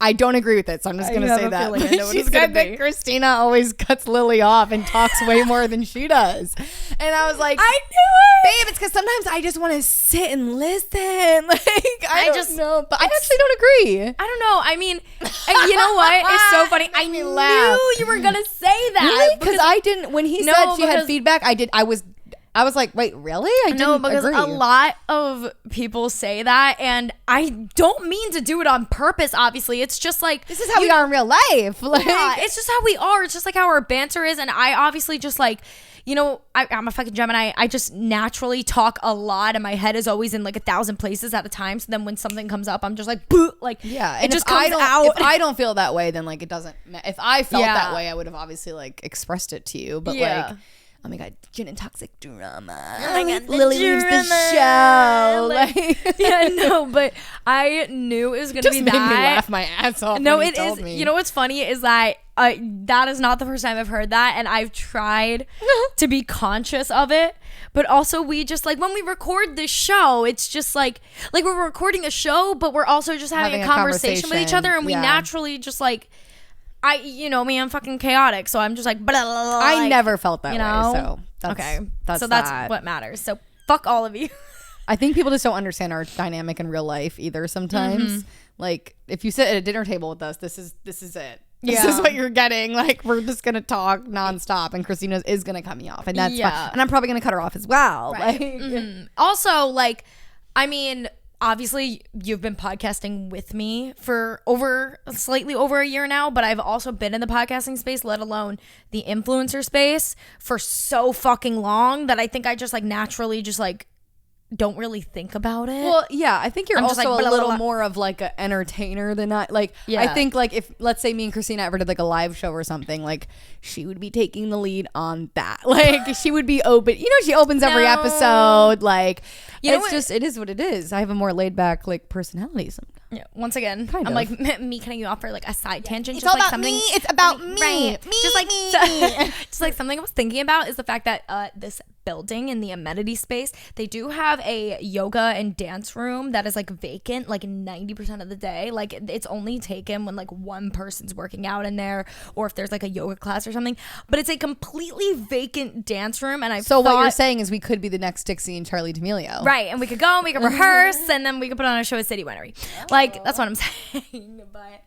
I don't agree with it, so I'm just going to say that. I know what She it's gonna said that be. Christina always cuts Lily off and talks way more than she does. And I was like, I knew it. babe, it's because sometimes I just want to sit and listen. Like, I just don't know. But I actually don't agree. I don't know. I mean, you know what? It's so funny. I me knew laugh. you were going to say that. Really? Because I didn't, when he No, said she had because- feedback, I was like, wait, really? I didn't No, because agree. a lot of people say that, and I don't mean to do it on purpose, obviously. It's just like... This is how we are in real life. Like, Yeah, it's just how we are. It's just like how our banter is, and I obviously just like... You know, I'm a fucking Gemini. I just naturally talk a lot, and my head is always in like 1,000 places at a time. So then when something comes up, I'm just like, boo, like, yeah, it just comes out. If I don't feel that way, then like it doesn't. If I felt Yeah. that way, I would have obviously like expressed it to you. But Yeah. like, oh my god, gin and toxic drama. Oh my God, the Lily leaves the drama. show. Like, Yeah, no, but I knew it was gonna just be made that. me laugh my ass off. No, when he it told is. me. You know what's funny is that that is not the first time I've heard that, and I've tried to be conscious of it. But also, we just like when we record this show, it's just like we're recording a show, but we're also just having a conversation with each other, and we yeah. naturally just like. You know me, I'm fucking chaotic, so I'm just like, blah, blah, blah, I like, never felt that you know? way. So that's, okay, that's so that's that. what matters. So fuck all of you. I think people just don't understand our dynamic in real life either. Sometimes, like if you sit at a dinner table with us, this is it. This is what you're getting. Like we're just gonna talk nonstop, and Christina is gonna cut me off, and that's fine. And I'm probably gonna cut her off as well. Right. Like, Also, like, I mean, obviously you've been podcasting with me for slightly over a year now, but I've also been in the podcasting space, let alone the influencer space, for so fucking long that I think I just like naturally just like don't really think about it. well, yeah, I think you're I'm just also like, a blah, little blah, blah. more of like an entertainer than not. Like, Yeah. I think like if let's say me and Christina ever did like a live show or something, like she would be taking the lead on that. Like she would be open. You know, she opens every No. episode. Like, You know it's what? just it is what it is. I have a more laid back like personality sometimes. Yeah, once again, Kind I'm of. like me cutting you off for like a side tangent. It's just all like about something, me. It's about me. Right. Me, Just like me. just like something I was thinking about is the fact that this building in the amenity space, they do have a yoga and dance room that is like vacant like 90% of the day. Like it's only taken when like one person's working out in there, or if there's like a yoga class or something. But it's a completely vacant dance room, and So what you're saying is we could be the next Dixie and Charlie D'Amelio. right, and we could go and we could rehearse, and then we could put on a show at City Winery. Like that's what I'm saying. But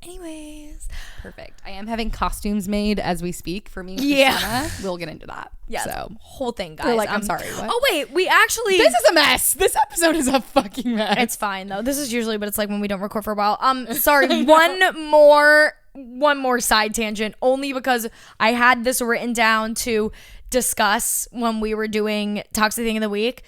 anyways, Perfect. I am having costumes made as we speak for me and Yeah. Christina. We'll get into that. yeah, So whole thing, guys. They're like, I'm sorry, what? Oh wait, we actually. this is a mess. This episode is a fucking mess. It's fine though. This is usually, but it's like when we don't record for a while. Sorry. one more side tangent, only because I had this written down to discuss when we were doing Toxic Thing of the Week.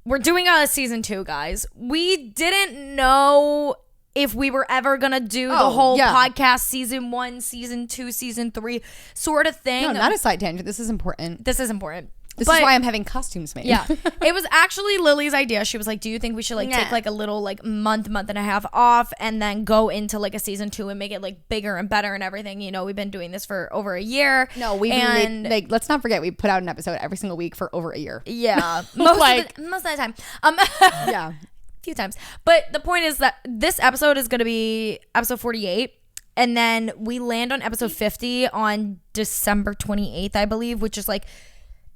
We're doing a season 2, guys. We didn't know if we were ever gonna do the whole podcast season 1, season 2, season 3 sort of thing. No, not a side tangent. This is important. This is important. This But- is why I'm having costumes made. Yeah. It was actually Lily's idea. She was like, do you think we should like take like a little like month and a half off and then go into like a season 2 and make it like bigger and better and everything? You know, we've been doing this for over a year. No, we've and like let's not forget we put out an episode every single week for over a year. yeah, most Like- of the time. Yeah. Few times. But the point is that this episode is going to be episode 48. And then we land on episode 50 on December 28th, I believe, which is like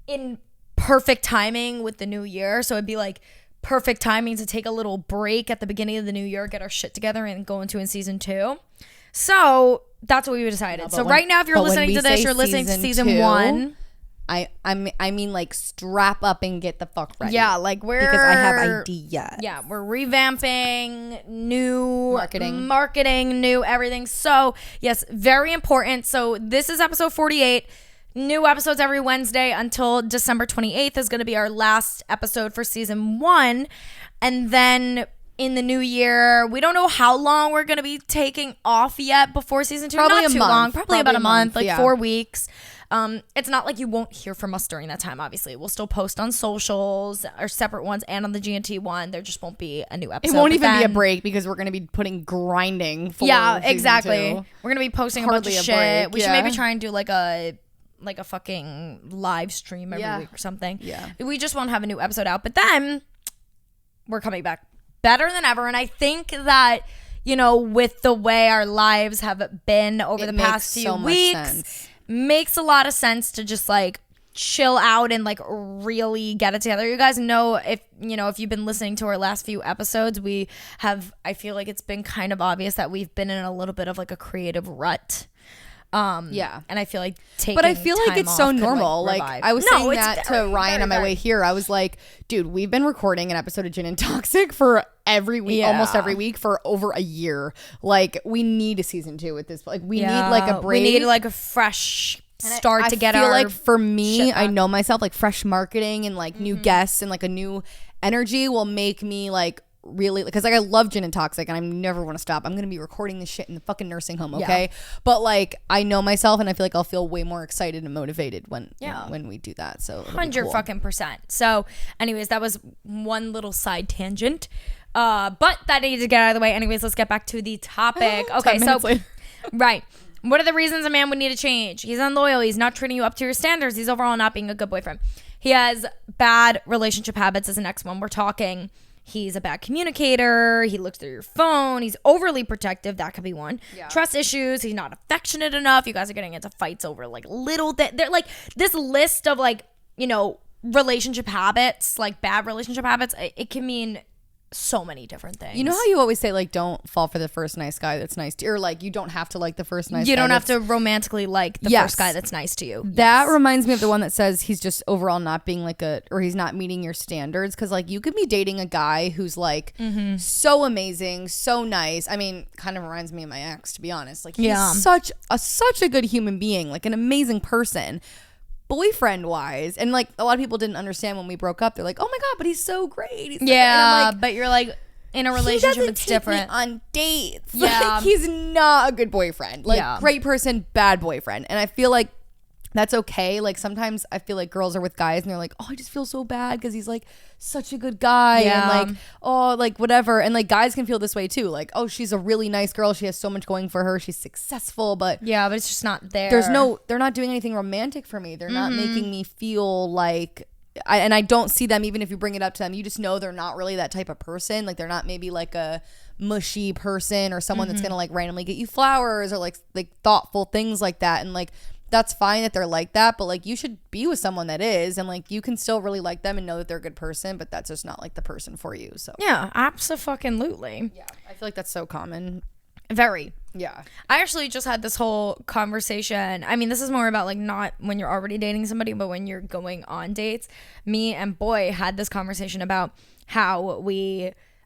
in perfect timing with the new year. So it'd be like perfect timing to take a little break at the beginning of the new year, get our shit together and go into in season 2. So that's what we decided. So right now, if you're listening to this, you're listening to season 1. I mean like strap up and get the fuck ready. Yeah, like because I have ideas. Yeah, we're revamping, new Marketing, new everything. So yes, very important. So this is episode 48. New episodes every Wednesday until December 28th is going to be our last episode for season 1. And then in the new year, we don't know how long we're going to be taking off yet before season 2. Probably Not a too month. long. Probably about a month, like yeah. 4 weeks. It's not like you won't hear from us during that time, obviously. We'll still post on socials, our separate ones, and on the GNT one. There just won't be a new episode. It won't But even be a then- break because we're going to be putting grinding for Yeah, season exactly. 2. We're going to be posting Hardly a a bunch of shit. break, We should yeah. maybe try and do like a fucking live stream every week or something. Yeah. We just won't have a new episode out. But then we're coming back better than ever. And I think that, with the way our lives have been over the past few so much weeks, sense. makes a lot of sense to just like chill out and like really get it together. You guys know, if you've been listening to our last few episodes, I feel like it's been kind of obvious that we've been in a little bit of like a creative rut. Yeah. And I feel like but I feel like it's so normal. Like I was saying that to Ryan on my way here. I was like, dude, we've been recording an episode of Gin and Toxic for every week, almost every week for over a year. Like we need a season 2 with this. Like we need like a break. We need like a fresh start to get our. I feel like for me, I know myself, like fresh marketing and like new guests and like a new energy will make me like really, because like I love Gin and Toxic and I never want to stop. I'm gonna be recording this shit in the fucking nursing home, okay? But like I know myself and I feel like I'll feel way more excited and motivated when we do that. So 100%. So anyways, that was one little side tangent, but that needs to get out of the way. Anyways, let's get back to the topic. Okay, so right, what are the reasons a man would need to change? He's unloyal, he's not treating you up to your standards, he's overall not being a good boyfriend, he has bad relationship habits is the next one we're talking. He's a bad communicator. He looks through your phone. He's overly protective. That could be one. Yeah. Trust issues. He's not affectionate enough. You guys are getting into fights over like little. They're like this list of like, relationship habits, like bad relationship habits. It can mean so many different things. You know how you always say like don't fall for the first nice guy that's nice to you, or like you don't have to like the first nice guy. You don't have to romantically like the first guy that's nice to you. That reminds me of the one that says he's just overall not being like or he's not meeting your standards, because like you could be dating a guy who's like so amazing, so nice. I mean, kind of reminds me of my ex, to be honest. Like he's such a good human being, like an amazing person. Boyfriend wise, and like a lot of people didn't understand when we broke up. They're like, oh my god, but he's so great. He's like, but you're like, in a relationship it's different. On dates, like, he's not a good boyfriend. Like great person, bad boyfriend. And I feel like that's okay. Like sometimes I feel like girls are with guys and they're like, oh, I just feel so bad because he's like such a good guy, and like, oh, like whatever. And like guys can feel this way too. Like, oh, she's a really nice girl, she has so much going for her, she's successful, but it's just not there. They're not doing anything romantic for me. They're not making me feel like I don't see them. Even if you bring it up to them, you just know they're not really that type of person. Like they're not maybe like a mushy person or someone that's gonna like randomly get you flowers or like thoughtful things like that. And like that's fine that they're like that, but like you should be with someone that is, and like you can still really like them and know that they're a good person, but that's just not like the person for you. So yeah, abso-fucking-lutely. Yeah, I feel like that's so common. Very. Yeah. I actually just had this whole conversation. I mean, this is more about like not when you're already dating somebody, but when you're going on dates. Me and Boy had this conversation about how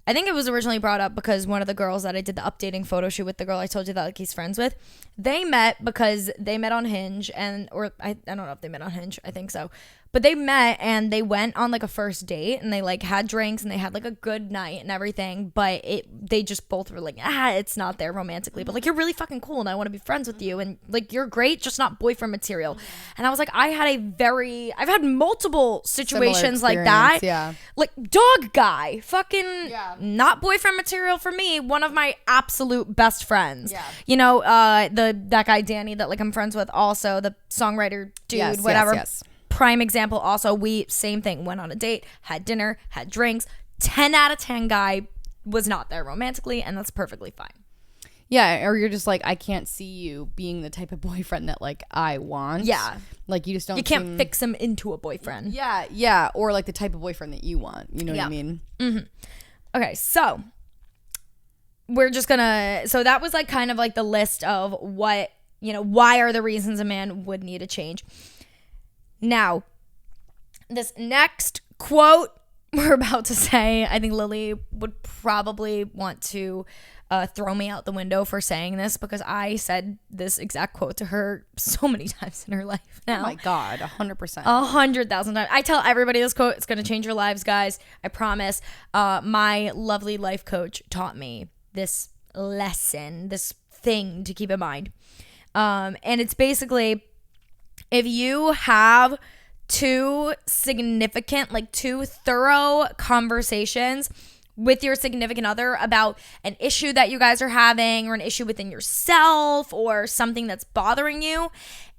I think it was originally brought up because one of the girls that I did the updating photo shoot with, the girl I told you that like he's friends with, they met because they met on Hinge, or I don't know if they met on Hinge, I think so, but they met and they went on like a first date and they like had drinks and they had like a good night and everything, but they just both were like, it's not there romantically, but like you're really fucking cool and I want to be friends with you and like you're great, just not boyfriend material. And I was like, I've had multiple situations like that. Yeah. Like dog guy, fucking not boyfriend material for me. One of my absolute best friends. Yeah. That guy Danny that like I'm friends with, also the songwriter dude, whatever. Yes. Prime example. Also, same thing, went on a date, had dinner, had drinks. 10 out of 10 guy was not there romantically, and that's perfectly fine. Yeah, or you're just like, I can't see you being the type of boyfriend that like I want. Yeah. Like you just don't. You can't fix him into a boyfriend. Yeah, or like the type of boyfriend that you want. You know what I mean? Mm-hmm. Okay, so we're just gonna. So that was like kind of like the list of what, why are the reasons a man would need a change. Now, this next quote we're about to say, I think Lily would probably want to throw me out the window for saying this, because I said this exact quote to her so many times in her life now. Oh my God, 100%. 100,000 times. I tell everybody this quote. It's going to change your lives, guys. I promise. My lovely life coach taught me this lesson, this thing to keep in mind. And it's basically, if you have two thorough conversations with your significant other about an issue that you guys are having or an issue within yourself or something that's bothering you,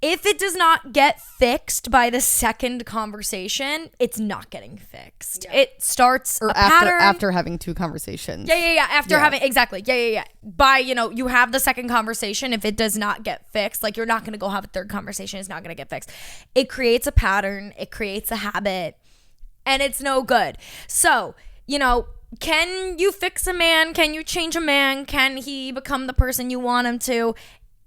if it does not get fixed by the second conversation, it's not getting fixed. Yeah. It starts or a pattern. After having 2 conversations. Yeah. After having, exactly. Yeah. By, you have the second conversation. If it does not get fixed, like you're not going to go have a third conversation. It's not going to get fixed. It creates a pattern. It creates a habit. And it's no good. So, can you fix a man? Can you change a man? Can he become the person you want him to?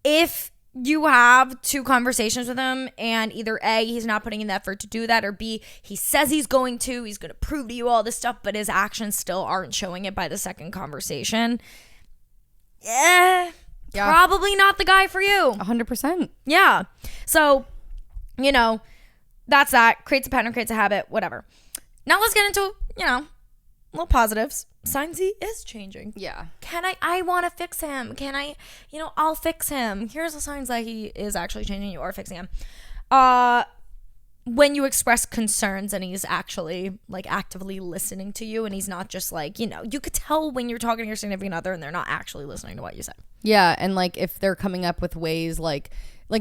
If you have 2 conversations with him and either A, he's not putting in the effort to do that, or B, he says he's going to prove to you all this stuff, but his actions still aren't showing it by the second conversation. Probably not the guy for you. 100%. Yeah. So, that's that. Creates a pattern, creates a habit, whatever. Now let's get into, little positives. Signs he is changing. Yeah. I want to fix him. I'll fix him. Here's the signs that he is actually changing. You are fixing him. When you express concerns and he's actually like actively listening to you and he's not just like, you could tell when you're talking to your significant other and they're not actually listening to what you say. Yeah. And like if they're coming up with ways like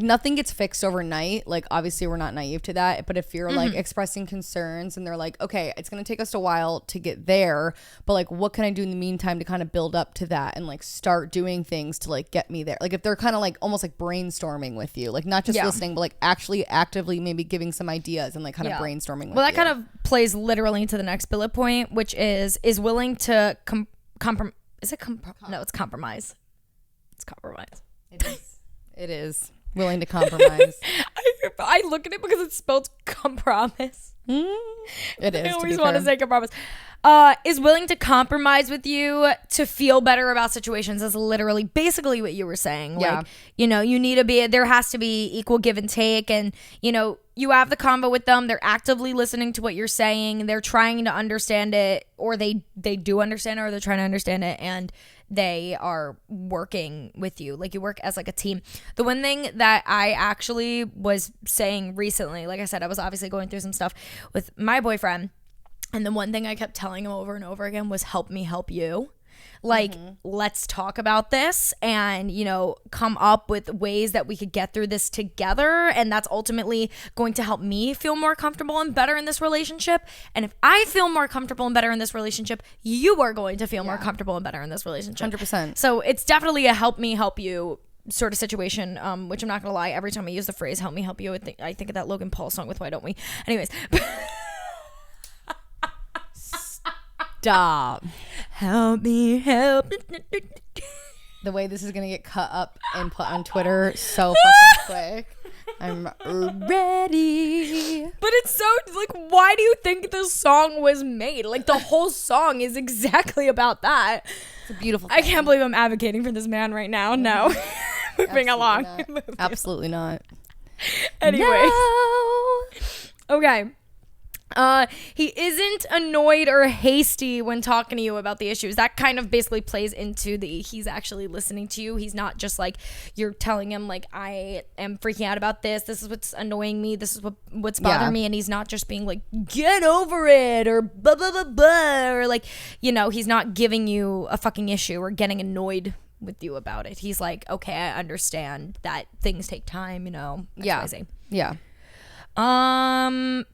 nothing gets fixed overnight. Like obviously we're not naive to that. But if you're like expressing concerns and they're like, okay, it's going to take us a while to get there. But like, what can I do in the meantime to kind of build up to that and like start doing things to like get me there? Like if they're kind of like almost like brainstorming with you, like not just listening, but like actually actively maybe giving some ideas and like kind of brainstorming with you. Well, that kind of plays literally into the next bullet point, which is willing to compromise. Is it No, it's compromise. It's compromise. It is. Willing to compromise. I look at it because it's spelled compromise. It is. I always want to say compromise. Is willing to compromise with you to feel better about situations is literally basically what you were saying. Yeah. Like, you need to be, there has to be equal give and take. And, you have the convo with them. They're actively listening to what you're saying. They're trying to understand it, or they do understand it, or they're trying to understand it. And they are working with you. Like you work as like a team. The one thing that I actually was saying recently, like I said, I was obviously going through some stuff with my boyfriend. And the one thing I kept telling him over and over again was help me help you. Like, let's talk about this and, come up with ways that we could get through this together. And that's ultimately going to help me feel more comfortable and better in this relationship. And if I feel more comfortable and better in this relationship, you are going to feel more comfortable and better in this relationship. 100%. So it's definitely a help me help you sort of situation, which I'm not going to lie. Every time I use the phrase help me help you, I think of that Logan Paul song with Why Don't We? Anyways. Stop. Help me help. The way this is going to get cut up and put on Twitter so fucking quick. I'm ready. But it's so, like, why do you think this song was made? Like, the whole song is exactly about that. It's a beautiful thing. I can't believe I'm advocating for this man right now. No. Moving along. Absolutely not. Anyways. No. Okay. He isn't annoyed or hasty when talking to you about the issues. That kind of basically plays into he's actually listening to you. He's not just like you're telling him like I am freaking out about this. This is what's annoying me. This is what's bothering me. And he's not just being like get over it or blah blah blah blah or like he's not giving you a fucking issue or getting annoyed with you about it. He's like, okay, I understand that things take time. XYZ. Yeah.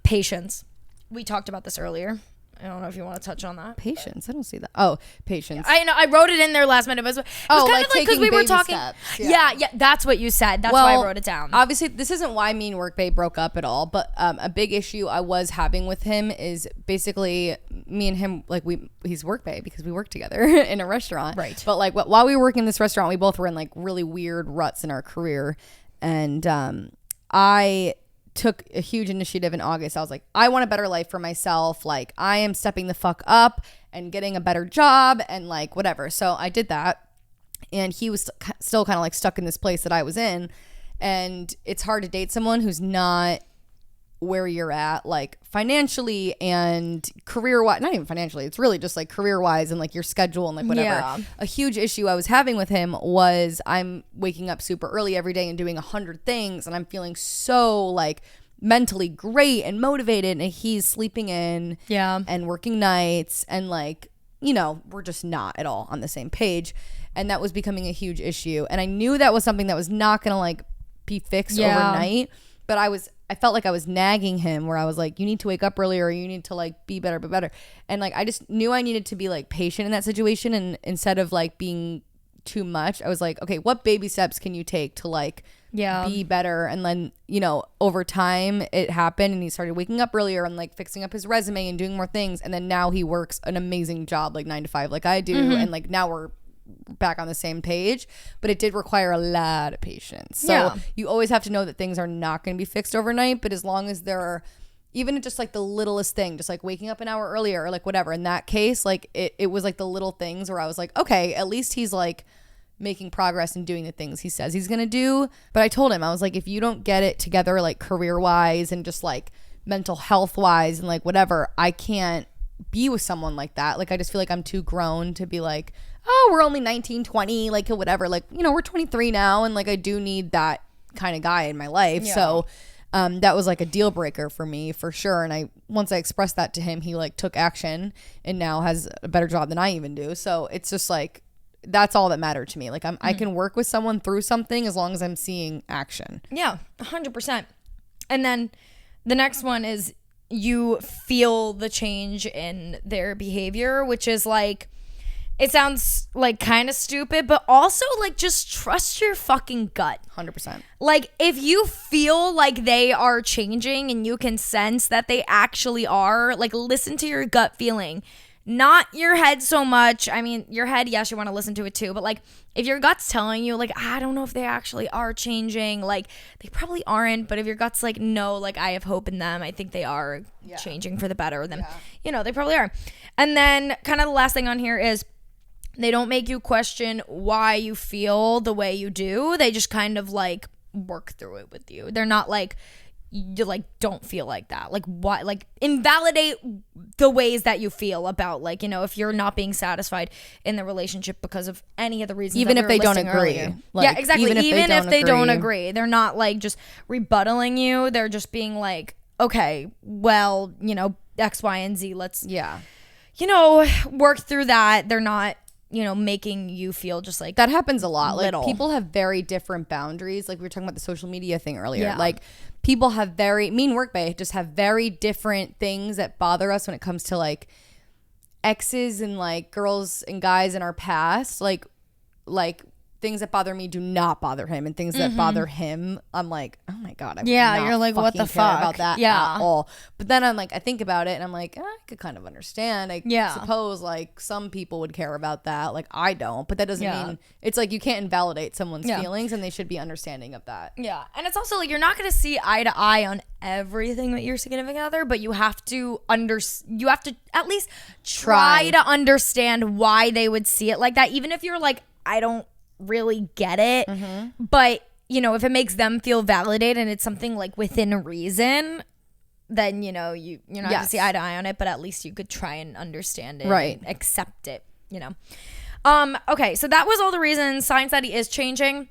Patience. We talked about this earlier. I don't know if you want to touch on that. Patience. I don't see that. Oh, patience. I know. I wrote it in there last minute. It was kind of like because we were talking. Steps. Yeah. That's what you said. That's why I wrote it down. Obviously, this isn't why me and Workbae broke up at all. But a big issue I was having with him is basically me and him. Like he's Workbae because we work together in a restaurant. Right. But like while we were working in this restaurant, we both were in like really weird ruts in our career, and I took a huge initiative in August. I was like, I want a better life for myself. Like I am stepping the fuck up and getting a better job and like whatever. So I did that. And he was still kind of like stuck in this place that I was in. And it's hard to date someone who's not where you're at, like financially and career wise. Not even financially. It's really just like career wise and like your schedule and like whatever. Yeah. A huge issue I was having with him was I'm waking up super early every day and doing 100 things. And I'm feeling so like mentally great and motivated. And he's sleeping in and working nights and like we're just not at all on the same page. And that was becoming a huge issue. And I knew that was something that was not going to like be fixed overnight. But I felt like I was nagging him where I was like, you need to wake up earlier, or you need to like be better. And like, I just knew I needed to be like patient in that situation. And instead of like being too much, I was like, okay, what baby steps can you take to like be better? And then, over time it happened and he started waking up earlier and like fixing up his resume and doing more things. And then now he works an amazing job, like 9 to 5, like I do. And like now we're back on the same page, but it did require a lot of patience. So you always have to know that things are not going to be fixed overnight, but as long as there are even just like the littlest thing, just like waking up an hour earlier or like whatever, in that case, like it was like the little things where I was like, okay, at least he's like making progress and doing the things he says he's going to do. But I told him, I was like, if you don't get it together, like career wise and just like mental health wise and like whatever, I can't be with someone like that. Like, I just feel like I'm too grown to be like, oh, we're only 19, 20, like whatever. Like, we're 23 now. And like, I do need that kind of guy in my life. Yeah. So that was like a deal breaker for me for sure. And once I expressed that to him, he like took action and now has a better job than I even do. So it's just like, that's all that mattered to me. Like I can work with someone through something as long as I'm seeing action. Yeah, 100%. And then the next one is you feel the change in their behavior, which is like, it sounds like kind of stupid, but also like just trust your fucking gut. 100%. Like if you feel like they are changing and you can sense that they actually are, like listen to your gut feeling. Not your head so much. I mean, your head, yes, you want to listen to it too. But like if your gut's telling you like, I don't know if they actually are changing, like they probably aren't. But if your gut's like, no, like I have hope in them, I think they are changing for the better, then, they probably are. And then kind of the last thing on here is they don't make you question why you feel the way you do. They just kind of like work through it with you. They're not like, you like don't feel like that. Like why? Like invalidate the ways that you feel about like, if you're not being satisfied in the relationship because of any of the reasons. Even if they don't agree. Like, yeah, exactly. Even if they don't agree. They're not like just rebuttaling you. They're just being like, okay, well, X, Y, and Z. Let's, work through that. They're not, making you feel just like that happens a lot. Little. Like people have very different boundaries. Like we were talking about the social media thing earlier. Yeah. Like people have me and Workbay just have very different things that bother us when it comes to like exes and like girls and guys in our past. Like things that bother me do not bother him, and things that bother him, I'm like, oh my God, you're like, what the fuck about that at all. But then I'm like, I think about it and I'm like, I could kind of understand. I suppose like some people would care about that. Like I don't, but that doesn't mean it's like you can't invalidate someone's feelings, and they should be understanding of that. Yeah, and it's also like you're not going to see eye to eye on everything with your significant other, but you have to at least try to understand why they would see it like that, even if you're like, I don't really get it, but if it makes them feel validated and it's something like within reason, then you're not gonna see eye to eye on it, but at least you could try and understand it, right? And accept it, okay, so that was all the reasons, signs that he is changing.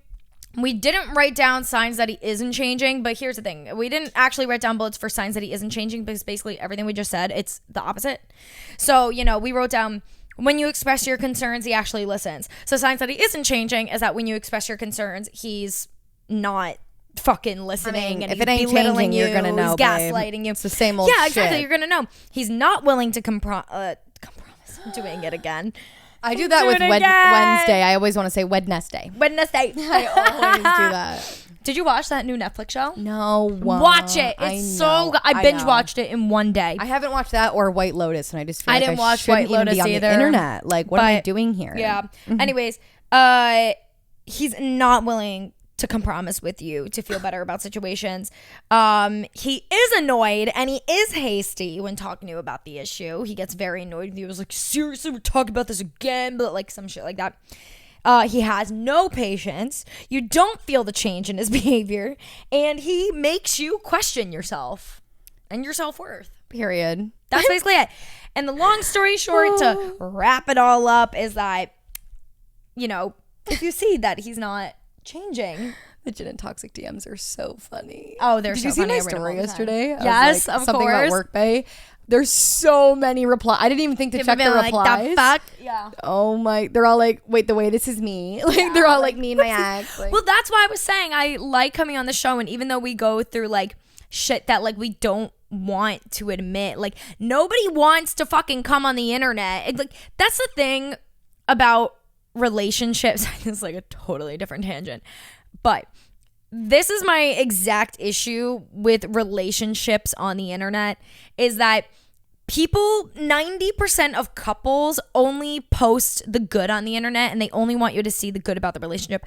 We didn't write down signs that he isn't changing, but here's the thing, we didn't actually write down bullets for signs that he isn't changing, because basically everything we just said, it's the opposite. So we wrote down, when you express your concerns, he actually listens. So signs that he isn't changing is that when you express your concerns, he's not fucking listening. And if it ain't changing, you're gonna know, he's gaslighting you. It's the same old shit. Yeah, exactly. You're gonna know. He's not willing to compromise. I'm doing it again. I do that with Wednesday. I always want to say Wednesday. I always do that. Did you watch that new Netflix show? No. Watch it. It's so good. I binge watched it in one day. I haven't watched that or White Lotus, and I just feel I didn't watch White Lotus even be either. On the internet. Like, what am I doing here? Yeah. Anyways, he's not willing to compromise with you to feel better about situations. He is annoyed and he is hasty when talking to you about the issue. He gets very annoyed. He was like, seriously, we're talking about this again, but like some shit like that. He has no patience. You don't feel the change in his behavior, and he makes you question yourself and your self-worth. Period. That's basically it. And the long story short, to wrap it all up, is that, if you see that he's not changing. The gin and toxic DMs are so funny. Oh, they're Did so you see funny. my story yesterday? Yes, of something course. About Workbay. There's so many replies. I didn't even think to check the replies. Like, the fuck? Yeah. Oh my, they're all like, wait, this is me. Like, they're all like me and my ex. Like, well, that's why I was saying I like coming on the show, and even though we go through like shit that like we don't want to admit, like nobody wants to fucking come on the internet. Like that's the thing about relationships. It's like a totally different tangent, but this is my exact issue with relationships on the internet is that people, 90% of couples only post the good on the internet, and they only want you to see the good about the relationship.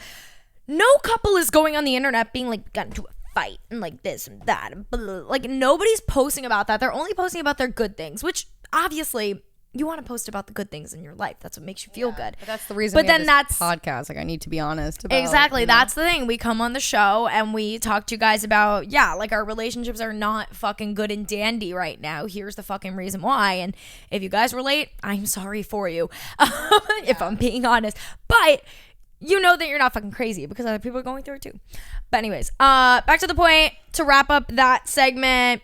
No couple is going on the internet being like, got into a fight and like this and that and blah, blah. Like nobody's posting about that. They're only posting about their good things, which obviously you want to post about the good things in your life. That's what makes you feel good. But that's the reason. But then that's podcast. Like I need to be honest about. Exactly. That's the thing. We come on the show and we talk to you guys about, like our relationships are not fucking good and dandy right now. Here's the fucking reason why. And if you guys relate, I'm sorry for you. If I'm being honest. But you know that you're not fucking crazy because other people are going through it too. But anyways, back to the point to wrap up that segment.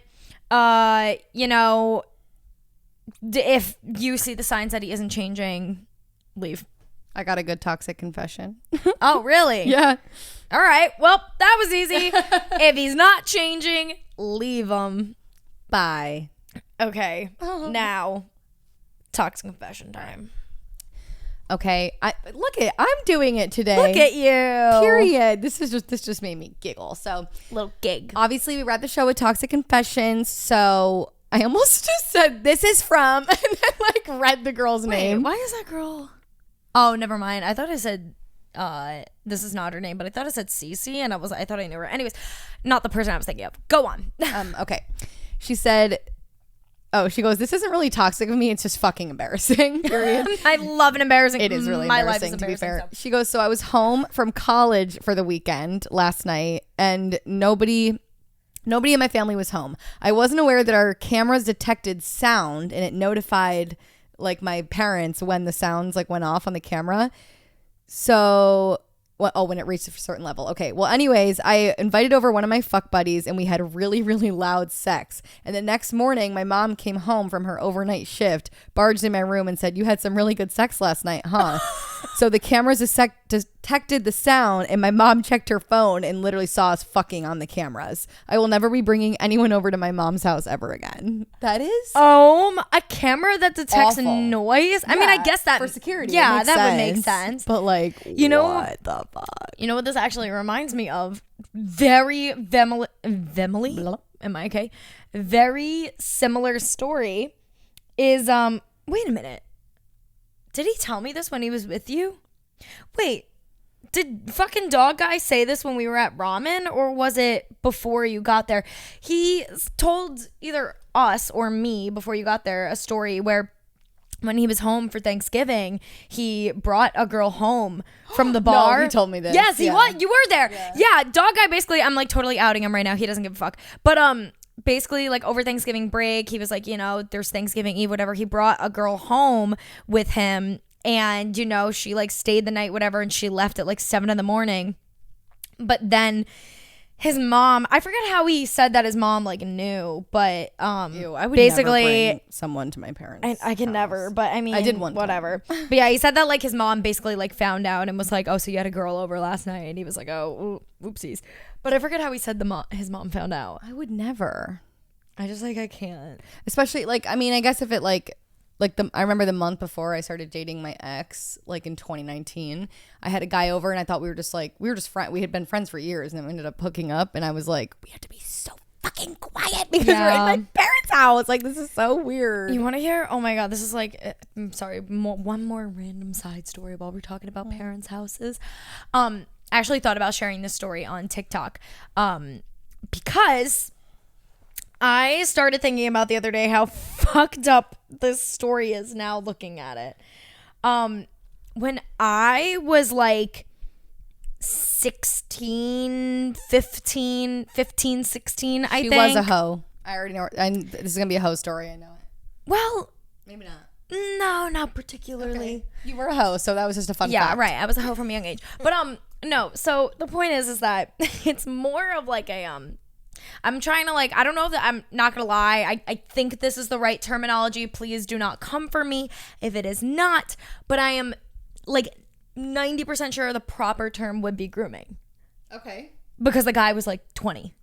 If you see the signs that he isn't changing, leave. I got a good toxic confession. Oh, really? Yeah. All right. Well, that was easy. If he's not changing, leave him. Bye. Okay. Now, toxic confession time. Okay. I'm doing it today. Look at you. Period. This just made me giggle. So, little gig. Obviously, we read the show with toxic confessions. So I almost just said this is from, and then like read the girl's name. Why is that girl? Oh, never mind. I thought I said this is not her name, but I thought I said Cece, and I thought I knew her. Anyways, not the person I was thinking of. Go on. Okay. She said, she goes, this isn't really toxic of me. It's just fucking embarrassing. Period. I love an embarrassing. It is really my embarrassing, life is to be fair. so. She goes, so I was home from college for the weekend last night, and nobody in my family was home. I wasn't aware that our cameras detected sound, and it notified like my parents when the sounds like went off on the camera. So, when it reached a certain level. Okay. Well, anyways, I invited over one of my fuck buddies and we had really, really loud sex. And the next morning, my mom came home from her overnight shift, barged in my room and said, you had some really good sex last night, huh? So the cameras detected the sound and my mom checked her phone and literally saw us fucking on the cameras. I will never be bringing anyone over to my mom's house ever again. That is a camera that detects awful. Noise. I mean, I guess that for security. Yeah, that would make sense. But like, what the fuck? You know what this actually reminds me of? Very Vemily. Am I okay? Very similar story is wait a minute. Did he tell me this when he was with you? Wait, did fucking dog guy say this when we were at ramen, or was it before you got there? He told either us or me before you got there a story where when he was home for Thanksgiving, he brought a girl home from the bar. No, he told me this. Yes, he was. You were there. Yeah, dog guy basically, I'm like totally outing him right now. He doesn't give a fuck. But basically like over Thanksgiving break, he was like, there's Thanksgiving Eve, whatever. He brought a girl home with him. And, she like stayed the night, whatever, and she left at like 7 a.m. But then his mom, I forget how he said that his mom like knew, but I would basically never bring someone to my parents. I can never, but I mean, I did one time. whatever. But yeah, he said that like his mom basically like found out and was like, oh, so you had a girl over last night, and he was like, oh, oopsies. But I forget how he said his mom found out. I would never. I just like I can't. Especially like, I mean, I guess if it I remember the month before I started dating my ex, like in 2019, I had a guy over and I thought we had been friends for years, and then we ended up hooking up, and I was like, we had to be so fucking quiet because we're in my parents' house. Like, this is so weird. You want to hear? Oh my God, this is like, I'm sorry, one more random side story while we're talking about parents' houses. I actually thought about sharing this story on TikTok because I started thinking about the other day how fucked up this story is now looking at it. When I was like 16, 16, I think. She was a hoe. I already know. And this is going to be a hoe story. I know it. Well, maybe not. No, not particularly. Okay. You were a hoe, so that was just a fun fact. Yeah, right. I was a hoe from a young age. But no, so the point is that it's more of like a I'm trying to like, I don't know that I'm not gonna lie. I think this is the right terminology. Please do not come for me if it is not. But I am like 90% sure the proper term would be grooming. Okay. Because the guy was like 20.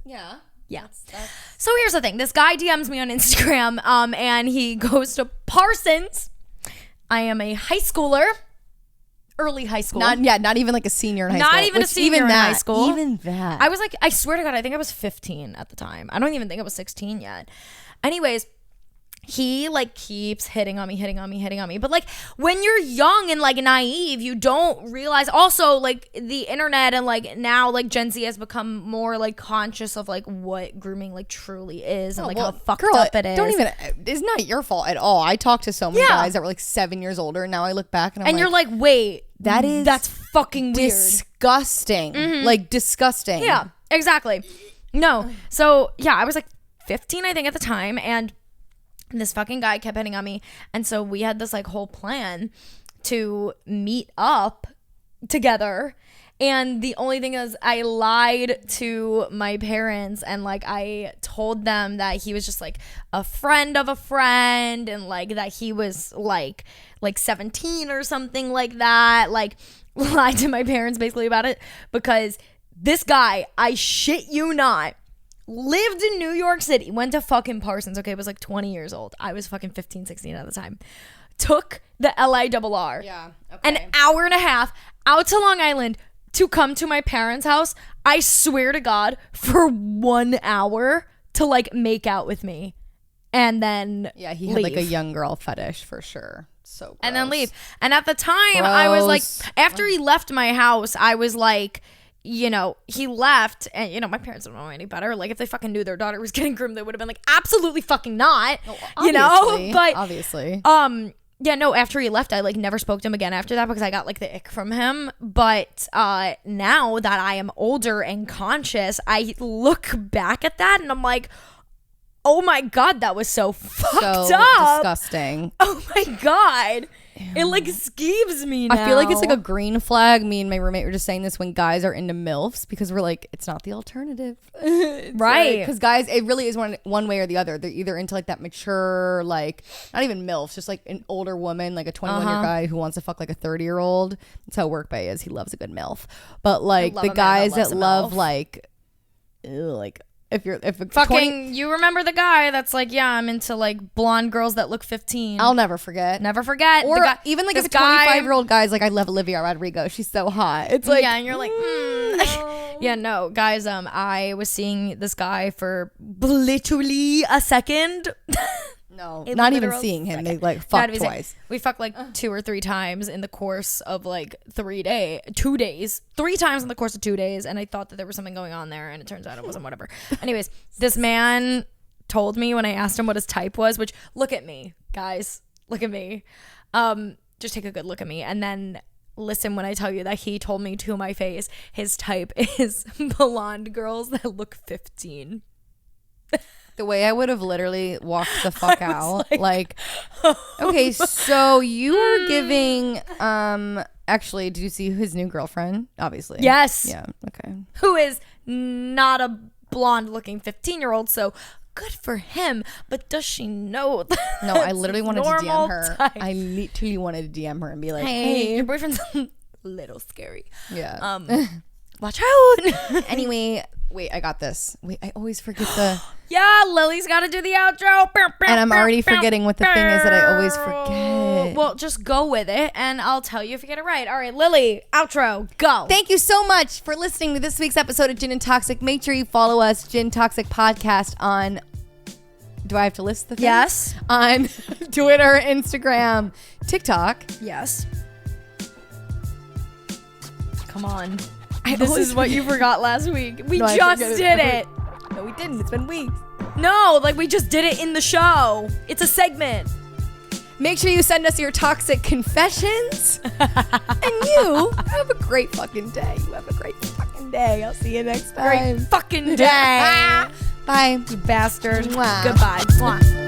Yeah. Yeah. That's... So here's the thing. This guy DMs me on Instagram and he goes to Parsons. I am a high schooler. Early high school. Not even like a senior in high school. Not even a senior in high school. Even that. I was like, I swear to God, I think I was 15 at the time. I don't even think I was 16 yet. Anyways, he like keeps hitting on me. But like when you're young and like naive, you don't realize also like the internet and like now like Gen Z has become more like conscious of like what grooming like truly is and like how fucked up it is. It's not your fault at all. I talked to so many guys that were like 7 years older and now I look back and I'm you're like, wait, that's fucking weird. Disgusting. Like disgusting. Yeah, exactly. No. So yeah, I was like 15, I think at the time, and this fucking guy kept hitting on me. And so we had this like whole plan to meet up together. And the only thing is I lied to my parents and like I told them that he was just like a friend of a friend and like that he was like 17 or something like that. Like lied to my parents basically about it because this guy, I shit you not, lived in New York City, went to fucking Parsons, okay, was like 20 years old. I was fucking 15, 16 at the time. Took the LIRR. Yeah, okay. An hour and a half out to Long Island to come to my parents' house, I swear to God, for 1 hour to like make out with me. And then he had like a young girl fetish for sure. So gross. And then leave. And at the time, I was like, after he left my house, I was like, you know, he left and, you know, my parents don't know any better. Like, if they fucking knew their daughter was getting groomed, they would have been like, absolutely fucking not, you know? But, obviously. Yeah, no, after he left, I, like, never spoke to him again after that because I got, like, the ick from him. But now that I am older and conscious, I look back at that and I'm like, oh my God, that was so fucked up. Disgusting. Oh my God. Ew. It like skeeves me now. I feel like it's like a green flag. Me and my roommate were just saying this when guys are into MILFs because we're like, it's not the alternative. Right. Because guys, it really is one way or the other. They're either into like that mature, like, not even MILFs, just like an older woman, like a 21-year guy who wants to fuck like a 30-year-old. That's how Work Bay is. He loves a good MILF. But like the guys that love like, if fucking, you remember the guy that's like, yeah, I'm into like blonde girls that look 15. I'll never forget. Never forget. Or even like if a 25-year-old guy's like, I love Olivia Rodrigo. She's so hot. It's like, yeah, and you're like, no. Yeah, no, guys. I was seeing this guy for literally a second. No, not even seeing him. They like fucked twice. We fucked like 2 or 3 times in the course of like 2 days. 3 times in the course of 2 days, and I thought that there was something going on there, and it turns out it wasn't. Whatever. Anyways, this man told me when I asked him what his type was, which, look at me, guys, look at me. Just take a good look at me, and then listen when I tell you that he told me to my face his type is blonde girls that look 15. The way I would have literally walked the fuck out. Like, okay, so you were giving, actually, did you see his new girlfriend? Obviously. Yes. Yeah, okay. Who is not a blonde looking 15-year-old, so good for him. But does she know that? No, I literally wanted to DM her. Type. I literally wanted to DM her and be like, hey, your boyfriend's a little scary. Yeah. Watch out. Anyway, wait, I got this. Wait, I always forget the... Yeah, Lily's got to do the outro. And I'm already forgetting what the thing is that I always forget. Well, just go with it, and I'll tell you if you get it right. All right, Lily, outro, go. Thank you so much for listening to this week's episode of Gin and Toxic. Make sure you follow us, Gin Toxic Podcast, on... Do I have to list the thing? Yes. On Twitter, Instagram, TikTok. Yes. Come on. This is what you forgot last week. We just did it. No, we didn't. It's been weeks. No, like we just did it in the show. It's a segment. Make sure you send us your toxic confessions. And you have a great fucking day. You have a great fucking day. I'll see you next time. Great fucking day. Bye. You bastard. Mwah. Goodbye. Mwah.